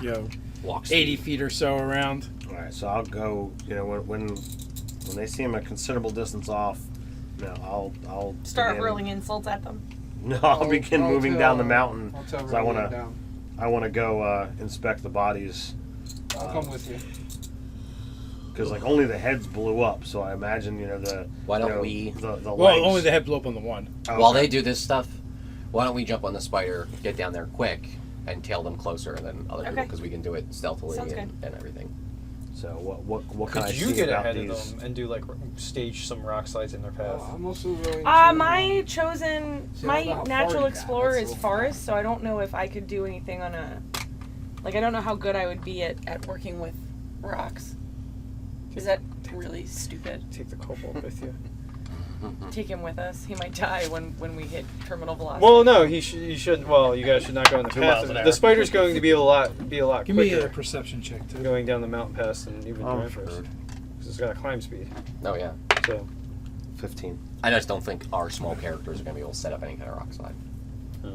Walks 80 feet or so around. All right. So I'll go. When they see him a considerable distance off, I'll Start begin- hurling insults at them. No, I'll begin moving down the mountain. I'll tell 'cause I Riley wanna- down. I want to go inspect the bodies. I'll come with you. Because like only the heads blew up, so I imagine the. Why don't you know, we- the Well, legs. only the head blew up on the one. Oh, While okay. they do this stuff, why don't we jump on the spider, get down there quick, and tail them closer than other people, Okay. because we can do it stealthily Sounds and everything. So what can I Could you see get about ahead these? of them and do stage some rock slides in their path? I'm also willing to... My chosen, See, I don't know my how far natural you got. explorer That's is so forest, so I don't know if I could do anything on a, I don't know how good I would be at working with rocks. Is that really stupid? Take the kobold with you. Take him with us. He might die when we hit terminal velocity. Well, no, he should. Well, you guys should not go in the 2 path. miles an hour. The spider's going to be a lot Give me a quicker perception check, too. going down the mountain pass than even Oh, Dranthos. sure. Because it's got a climb speed. Oh, yeah. So 15. I just don't think our small characters are going to be able to set up any kind of rock slide. Huh.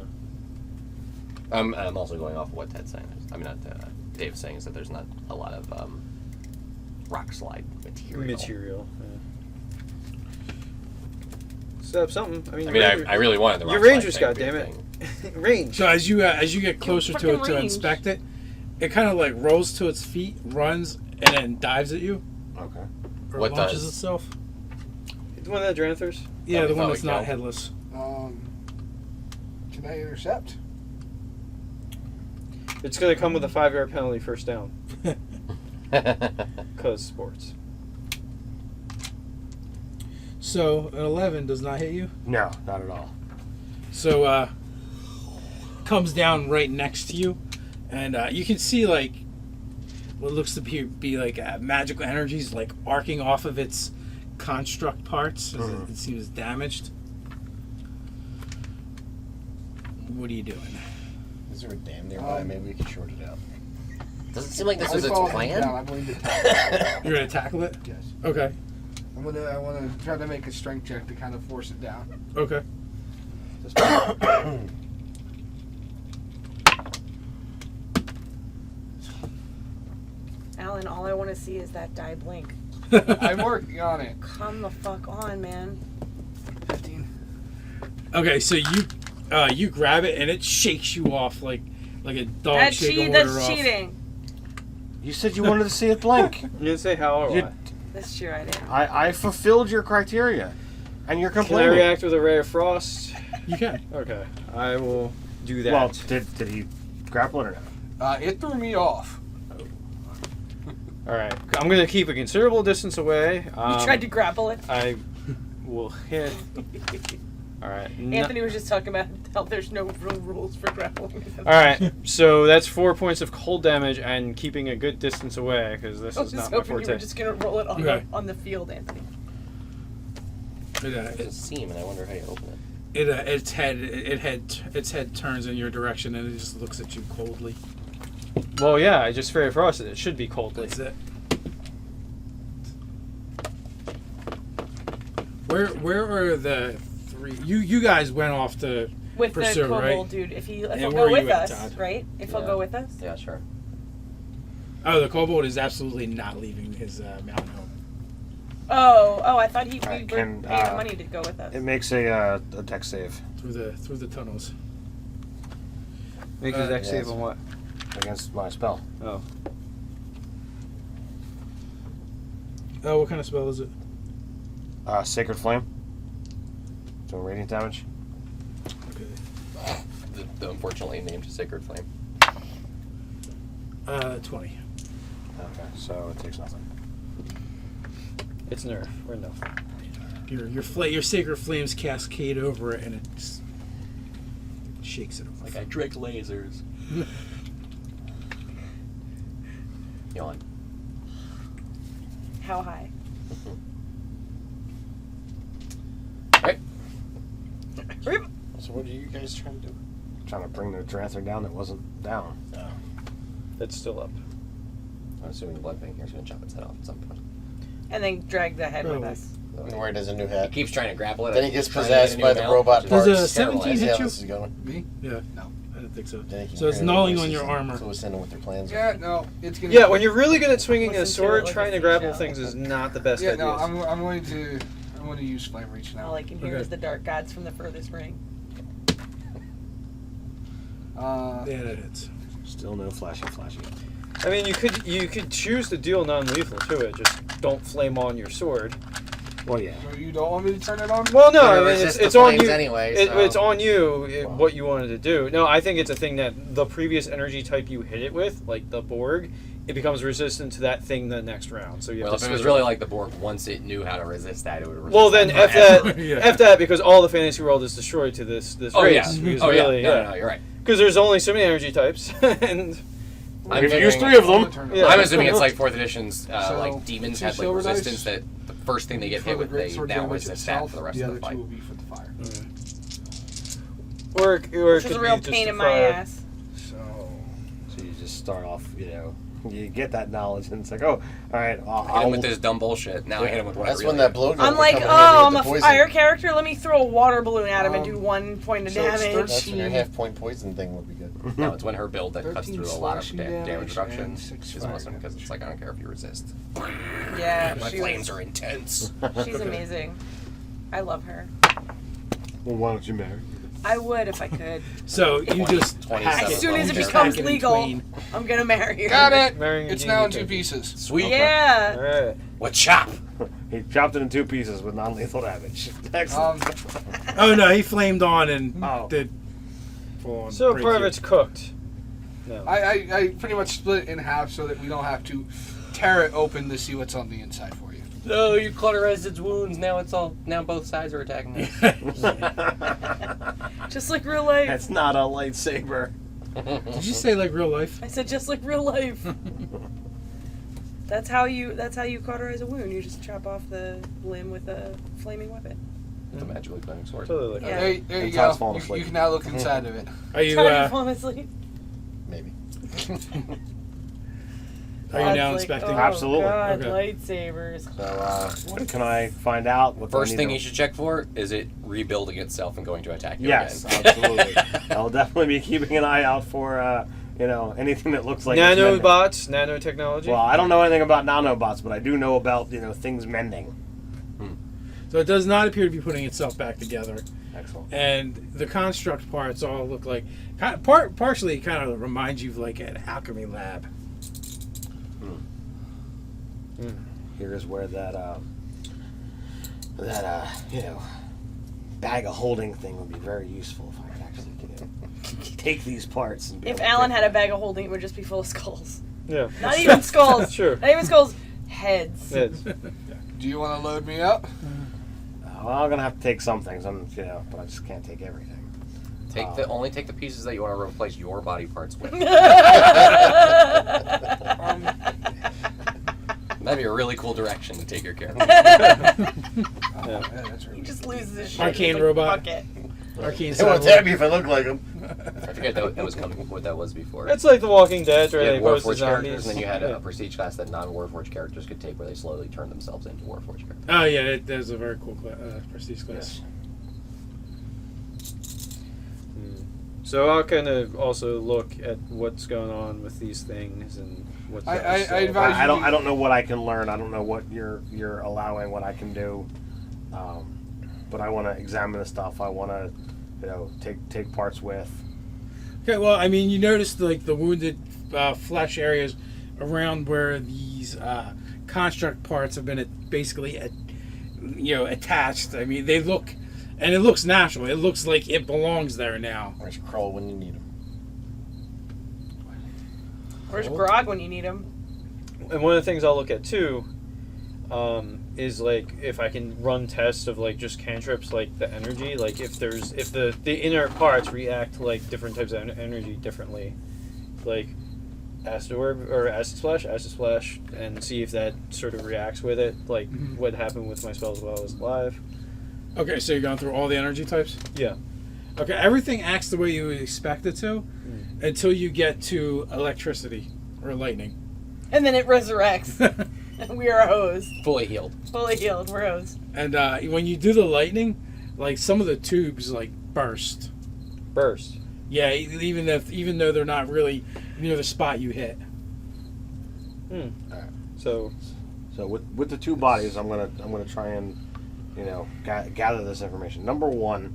I'm also going off of what Ted's saying. I mean, not Dave's saying is that there's not a lot of rock slide material. Yeah. Set up something. I mean, I really wanted the rock you're slide Rangers, thing to be a goddammit. thing. Range. So as you get closer to Fucking it to range. inspect it, it kind of like rolls to its feet, runs, and then dives at you. Okay. Or What launches does? itself. The one that Dranthos? Yeah, we the one thought that's we'd not go. headless. Can I intercept? It's going to come with a 5-yard penalty first down. Because sports. So an 11 does not hit you. No, not at all. So comes down right next to you, and you can see like what looks to be like magical energies like arcing off of its construct parts as it seems damaged. What are you doing? Is there a dam nearby? Maybe we can short it out. Doesn't seem like this I is its follow him plan. down. I'm willing to tackle. You're gonna tackle it? Yes. Okay. I want to try to make a strength check to kind of force it down. Okay. Alan, all I want to see is that die blink. I'm working on it. Come the fuck on, man. 15. Okay. So you grab it and it shakes you off like a dog That's shaking water that's off. cheating. You said you wanted to see it blink. You didn't say how or You- what. That's true, I did. I fulfilled your criteria, and you're Can I complaining. react with a ray of frost? You can. Okay. I will do that. Well, did he grapple it or not? It threw me off. Alright. I'm going to keep a considerable distance away. You tried to grapple it. I will hit. Alright. Anthony was just talking about how there's no real rules for grappling. Alright, so that's 4 points of cold damage and keeping a good distance away, because this I is was just not my hoping you were forte. just gonna roll it on, Okay. on the field, Anthony. There's a seam, and I wonder how you open it. Its head turns in your direction and it just looks at you coldly. Well, yeah, I just fairy frosted it. It should be coldly. That's it. Where are the three? You guys went off to With pursue, the kobold right? dude, if And he'll where go are you with at, us, Todd? right? If he'll Yeah. go with us. Yeah, sure. Oh, the kobold is absolutely not leaving his mountain home. Oh, I thought we were Alright, paying can, the money to go with us. It makes a dex save Through the tunnels. Make his dex yeah, save it's- on what? against my spell. Oh. Oh, what kind of spell is it? Sacred Flame. Doing radiant damage. Okay. The unfortunately named Sacred Flame. 20. Okay, so it takes nothing. It's nerf or no. Your sacred flames cascade over it, and it just shakes it off. Like I drank lasers. Yawn. How high? Right. So what are you guys trying to do? Trying to bring the Drather down that wasn't down. It's still up. I'm assuming the blood bank here's going to chop its head off at some point. And then drag the head with Probably. us. And where does a new He hat? kee's trying to grapple it. Then he gets trying to get possessed a new by the mount, robot which is Does a parts. 17 terrible. hit Yeah, you? this is going. Me? Yeah. No. I don't think so. Then he can So it's hear gnawing the on your voices armor. and clue us in what their plans are. Yeah, no. It's gonna. Yeah, when you're really good at swinging a Listen to sword, it like trying a to grapple seashell. things is not the best Yeah, idea. no. I'm going to use flame reach now. All I can hear Okay. is the dark gods from the furthest ring. Yeah, that hits. Still no flashy. I mean, you could choose to deal non-lethal to it. Just don't flame on your sword. Well, yeah. So you don't want me to turn it on? Well, no, Gonna I mean resist the it's on flames you. anyway, so- It's on you what you wanted to do. No, I think it's a thing that the previous energy type you hit it with, like the Borg, it becomes resistant to that thing the next round. So you have Well, to if it was switch really it. like the Borg, once it knew how to resist that, it would resist Well, then that F forever. that, Yeah. F that, because all the fantasy world is destroyed to this Oh, yeah. race. Because Oh, really, yeah. No, you're right. Because there's only so many energy types, and I'm We've used figuring- 3 of them. Turn it Yeah. on. I'm assuming it's like 4th edition's, So, like, demons two had, like, silver dice. resistance that the first thing they get For hit the with, great they sword now damage resist that itself, for the rest the of other the fight. two will be for the fire. or it Which could is a be real just pain a in my fire. ass. So you just start off, you get that knowledge, and it's like, oh, all right, Hit I'll him with this dumb bullshit. Now I hit him with what That's I when really that blow. I'm like, oh, I'm a fire character. Let me throw a water balloon at him and do 1 point of so it's damage. That's when your half-point poison thing would be good. No, it's when her build that cuts 13 through a lot of slashing damage damage reduction and 6 is fire awesome because damage. it's like I don't care if you resist. Yeah, My flames are intense. she's amazing. I love her. Well, why don't you marry? I would if I could. So you just 27 hack As soon as it Just becomes hack it in legal, twain. I'm gonna marry her. Got it. Marrying a It's genie now in 2 character. pieces. Sweet. Yeah. All right. What chop? He chopped it in 2 pieces with non-lethal damage. Excellent. Oh no, he flamed on and Oh. did full on So break part of you. it's cooked. No. I pretty much split it in half so that we don't have to tear it open to see what's on the inside for you. No, you cauterized its wounds. Now both sides are attacking us. Just like real life. That's not a lightsaber. Did you say like real life? I said just like real life. That's how you cauterize a wound. You just chop off the limb with a flaming weapon. The magically flaming sword. Totally. Like Yeah. There you And Todd's go. falling You asleep. can now look inside of it. Are you Try to fall asleep. Maybe. are you God's now like, inspecting? Oh, Absolutely. God, Okay. lightsabers. So, what can I find out? What do I First need thing to- you should check for is it rebuilding itself and going to attack you Yes, again. absolutely. I'll definitely be keeping an eye out for, anything that looks like it's mending. Nanobots, nanotechnology. Well, I don't know anything about nanobots, but I do know about, things mending. So it does not appear to be putting itself back together, Excellent. and the construct parts all look like partially kind of reminds you of like an alchemy lab. Here is where that bag of holding thing would be very useful if I could actually take these parts. And be If able to Alan pick had a them. bag of holding, it would just be full of skulls. Yeah. Not even skulls. Sure. Not even skulls. Heads. Heads. Do you want to load me up? Well, I'm gonna have to take some things, but I just can't take everything. Only take the pieces that you want to replace your body parts with. That'd be a really cool direction to take your character. Yeah, that's He really just loses his shit. Arcane He's like, robot. Fuck it. Arcane They won't cyborg. tag me if I look like him. I forget that was coming. What that was before. It's like The Walking Dead, where You they had post the Warforged characters, zombies. and then you had Yeah. a prestige class that non-Warforged characters could take, where they slowly turn themselves into Warforged characters. Oh yeah, that's a very cool prestige class. So I'll kind of also look at what's going on with these things and what's. I so- advise I don't know what I can learn. I don't know what you're allowing, what I can do. But I want to examine the stuff. I want to, take parts with. Okay, well, I mean, you noticed like the wounded flesh areas around where these construct parts have been basically, attached. I mean, they look, and it looks natural. It looks like it belongs there now. Where's Kroll when you need him? Where's Grog when you need him? and one of the things I'll look at too is like if I can run tests of like just cantrips, like the energy, like if the inner parts react to like different types of energy differently, like acid orb or acid splash, and see if that sort of reacts with it, like what happened with my spells while I was alive. Okay, so you're going through all the energy types? Yeah. Okay, everything acts the way you would expect it to until you get to electricity or lightning. And then it resurrects. We are hosed. Fully healed. Fully healed. We're hosed. And when you do the lightning, like some of the tubes like burst. Yeah, even though they're not really near the spot you hit. Alright. So with the two bodies, I'm gonna try and gather this information. Number one,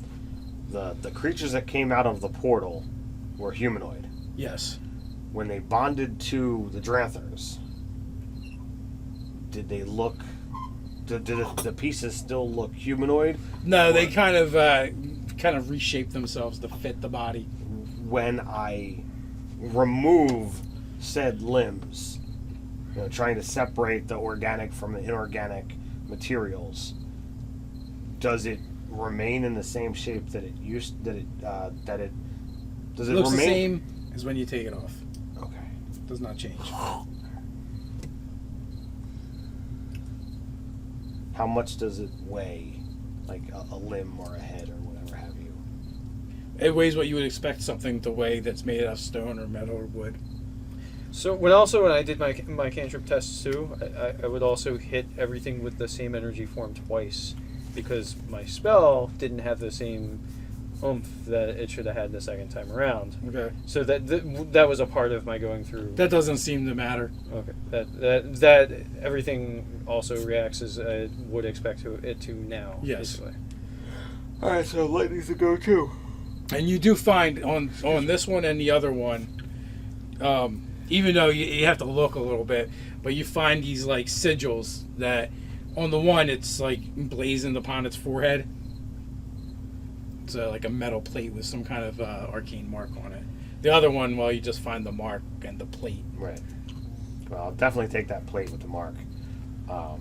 the creatures that came out of the portal were humanoid. Yes. When they bonded to the Dranthers, did they look? Did the pieces still look humanoid? No, they kind of reshape themselves to fit the body. When I remove said limbs, trying to separate the organic from the inorganic materials, does it remain in the same shape that it used? Does it looks remain the same as when you take it off. Okay. Does not change. How much does it weigh, like a limb or a head or whatever have you? It weighs what you would expect something to weigh that's made out of stone or metal or wood. So when I did my cantrip tests too, I would also hit everything with the same energy form twice, because my spell didn't have the same oomph that it should have had the second time around. Okay. So that was a part of my going through. That doesn't seem to matter. Okay. That everything also reacts as I would expect it to now. Yes. Basically. All right, so lightning's a go-to. And you do find on this one and the other one, even though you have to look a little bit, but you find these like sigils that on the one it's like emblazoned upon its forehead. It's like a metal plate with some kind of arcane mark on it. The other one, well, you just find the mark and the plate. Right. Well, I'll definitely take that plate with the mark. I'm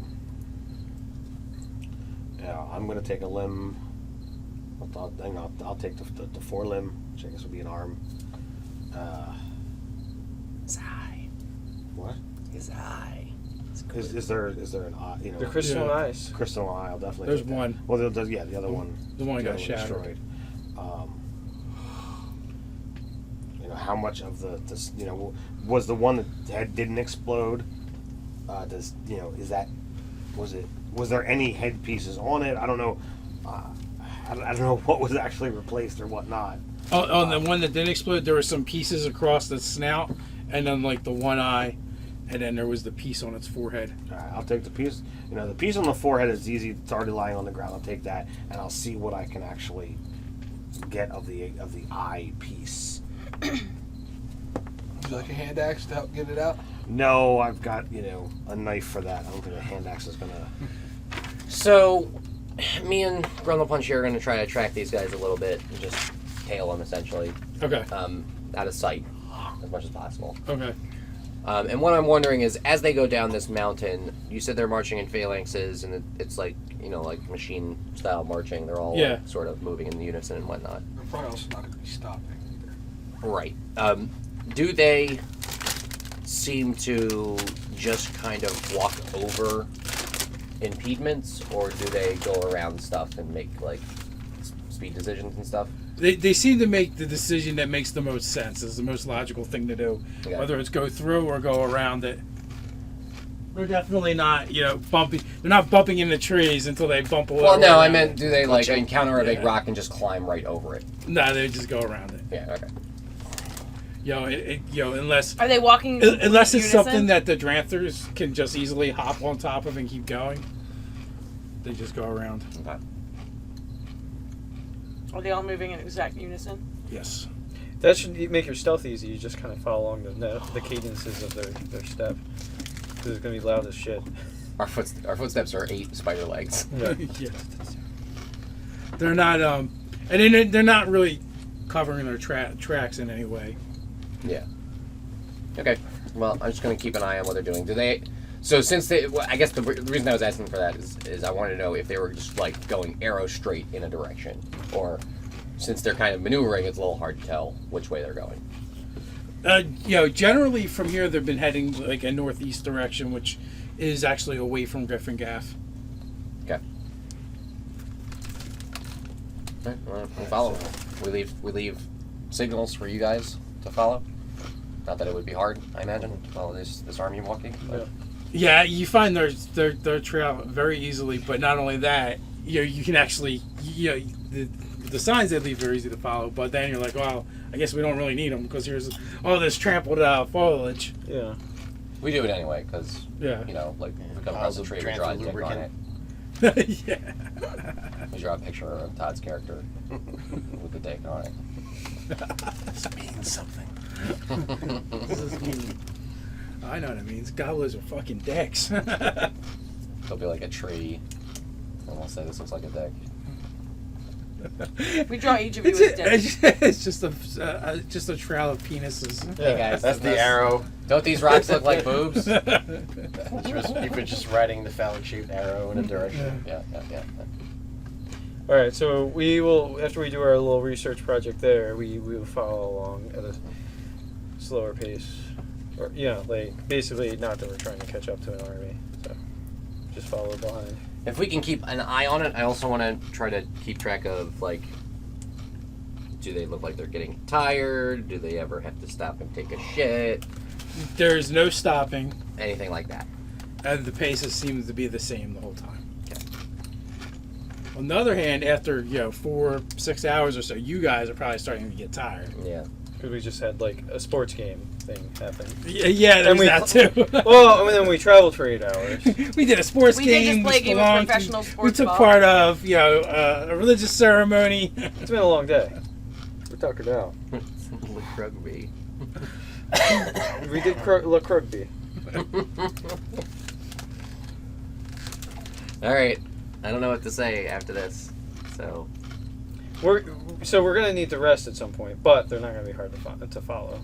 going to take a limb. I'll take the forelimb, which I guess would be an arm. His eye. What? His eye. Is there an eye? The crystal eyes. Crystal eye. I'll definitely. There's take that. one. Well, the other one. The one got other shattered. How much of was the one that didn't explode? Was there any head pieces on it? I don't know. I don't know what was actually replaced or what not. On the one that didn't explode, there were some pieces across the snout, and then like the one eye, and then there was the piece on its forehead. All right, I'll take the piece. The piece on the forehead is easy. It's already lying on the ground. I'll take that, and I'll see what I can actually get of the eye piece. Would you like a hand axe to help get it out? No, I've got a knife for that. I don't think a hand axe is gonna. So, me and Grundle Punch here are going to try to track these guys a little bit and just tail them essentially. Okay. Out of sight as much as possible. Okay. And what I'm wondering is, as they go down this mountain, you said they're marching in phalanxes, and it's like like machine style marching. They're all like, sort of moving in unison and whatnot. They're probably also not going to be stopping either. Right. Do they seem to just kind of walk over impediments, or do they go around stuff and make like speed decisions and stuff? They seem to make the decision that makes the most sense. It's the most logical thing to do. Okay. Whether it's go through or go around it. They're definitely not, bumping. They're not bumping into trees until they bump away. Well, no, I meant, do they like encounter a big rock and just climb right over it? No, they just go around it. Yeah. Okay. Unless Are they walking? unless it's unison? something that the Dranthers can just easily hop on top of and keep going, they just go around. Okay. Are they all moving in exact unison? Yes. That should make your stealth easy. You just kind of follow along the cadences of their step. Because it's going to be loud as shit. Our footsteps are 8 spider legs. Yes. They're not and they're not really covering their tracks in any way. Yeah. Okay. Well, I'm just gonna keep an eye on what they're doing. Do they? So since they, well, I guess the reason I was asking for that is I wanted to know if they were just like going arrow straight in a direction, or since they're kind of maneuvering, it's a little hard to tell which way they're going. Generally from here they've been heading like a northeast direction, which is actually away from Griffin Gaff. Okay. Alright, well, we'll follow. We leave signals for you guys to follow. Not that it would be hard, I imagine, to follow this army walking. But. Yeah, you find their trail very easily, but not only that, you can actually, the signs they leave are easy to follow, but then you're like, well, I guess we don't really need them because here's all this trampled foliage. Yeah. We do it anyway, because, Yeah. like, if we come across a tree, we draw a dick on it. Yeah. We draw a picture of Todd's character with the dick on it. This means something. I know what it means. Gobblers are fucking dicks. There'll be like a tree, and we'll say this looks like a dick. We draw each of you as dicks. It's just a trail of penises. Hey guys, That's the arrow. Don't these rocks look like boobs? You were just riding the phallic-shaped arrow in a direction. Yeah. All right, so we will, after we do our little research project there, we will follow along at a slower pace. Or, basically not that we're trying to catch up to an army, so just follow behind. If we can keep an eye on it, I also want to try to keep track of, like, do they look like they're getting tired? Do they ever have to stop and take a shit? There's no stopping, Anything like that. and the paces seems to be the same the whole time. Okay. On the other hand, after 4-6 hours or so, you guys are probably starting to get tired. Yeah. Because we just had, like, a sports game thing happen. Yeah, there's that too. Well, then we traveled for 8 hours. We did a sports We game. did just play a game of belonged to- professional We sports took ball. part of, a religious ceremony. It's been a long day. We're tuckered out. Rugby. We did rugby. All right. I don't know what to say after this. So We're gonna need to rest at some point, but they're not gonna be hard to follow.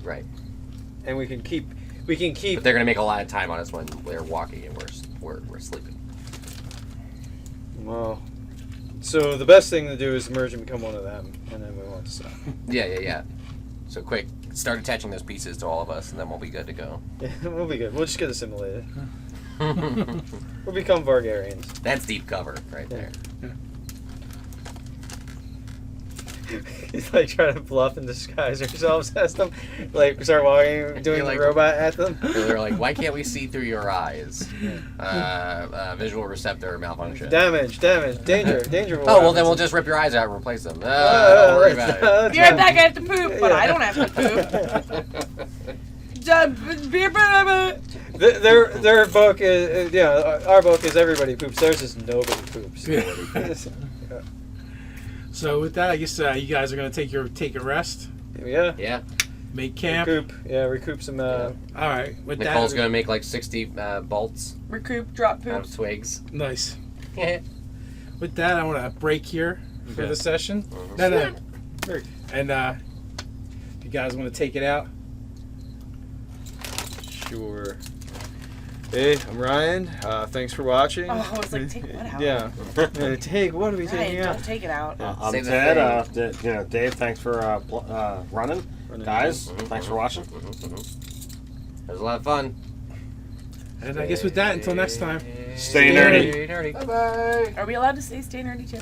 right. And we can keep. But they're gonna make a lot of time on us when we're walking and we're sleeping. Well, so the best thing to do is merge and become one of them, and then we won't stop. Yeah. So quick, start attaching those pieces to all of us, and then we'll be good to go. Yeah, we'll be good. We'll just get assimilated. We'll become VargAryans. That's deep cover right there. He's like trying to bluff and disguise ourselves as them. Like start walking, doing like- the robot at them. They're like, why can't we see through your eyes? Visual receptor malfunction. Damage, danger. Oh, well, then we'll just rip your eyes out and replace them. Don't worry about it. Be right back, I have to poop, but I don't have to poop. Their book is our book is everybody poops. Theirs is nobody poops. So with that, I guess you guys are gonna take a rest, Yeah. Yeah. make camp. Recoup some. All right. With Nicole's that, going to make like 60 bolts Recoup, drop out poop. of twigs. nice. With that, I want to break here for Okay. the session. Mhm. No. And if you guys want to take it out. Sure. Hey, I'm Ryan. Thanks for watching. Oh, I was like, take what out? Yeah. Take what are we taking Ryan, out? don't take it out. I'm Save the Ted. Dave, thanks for running. Guys, thanks for watching. It was a lot of fun. And I guess with that, until next time. Stay nerdy. Nerdy. Bye bye. Are we allowed to say stay nerdy too?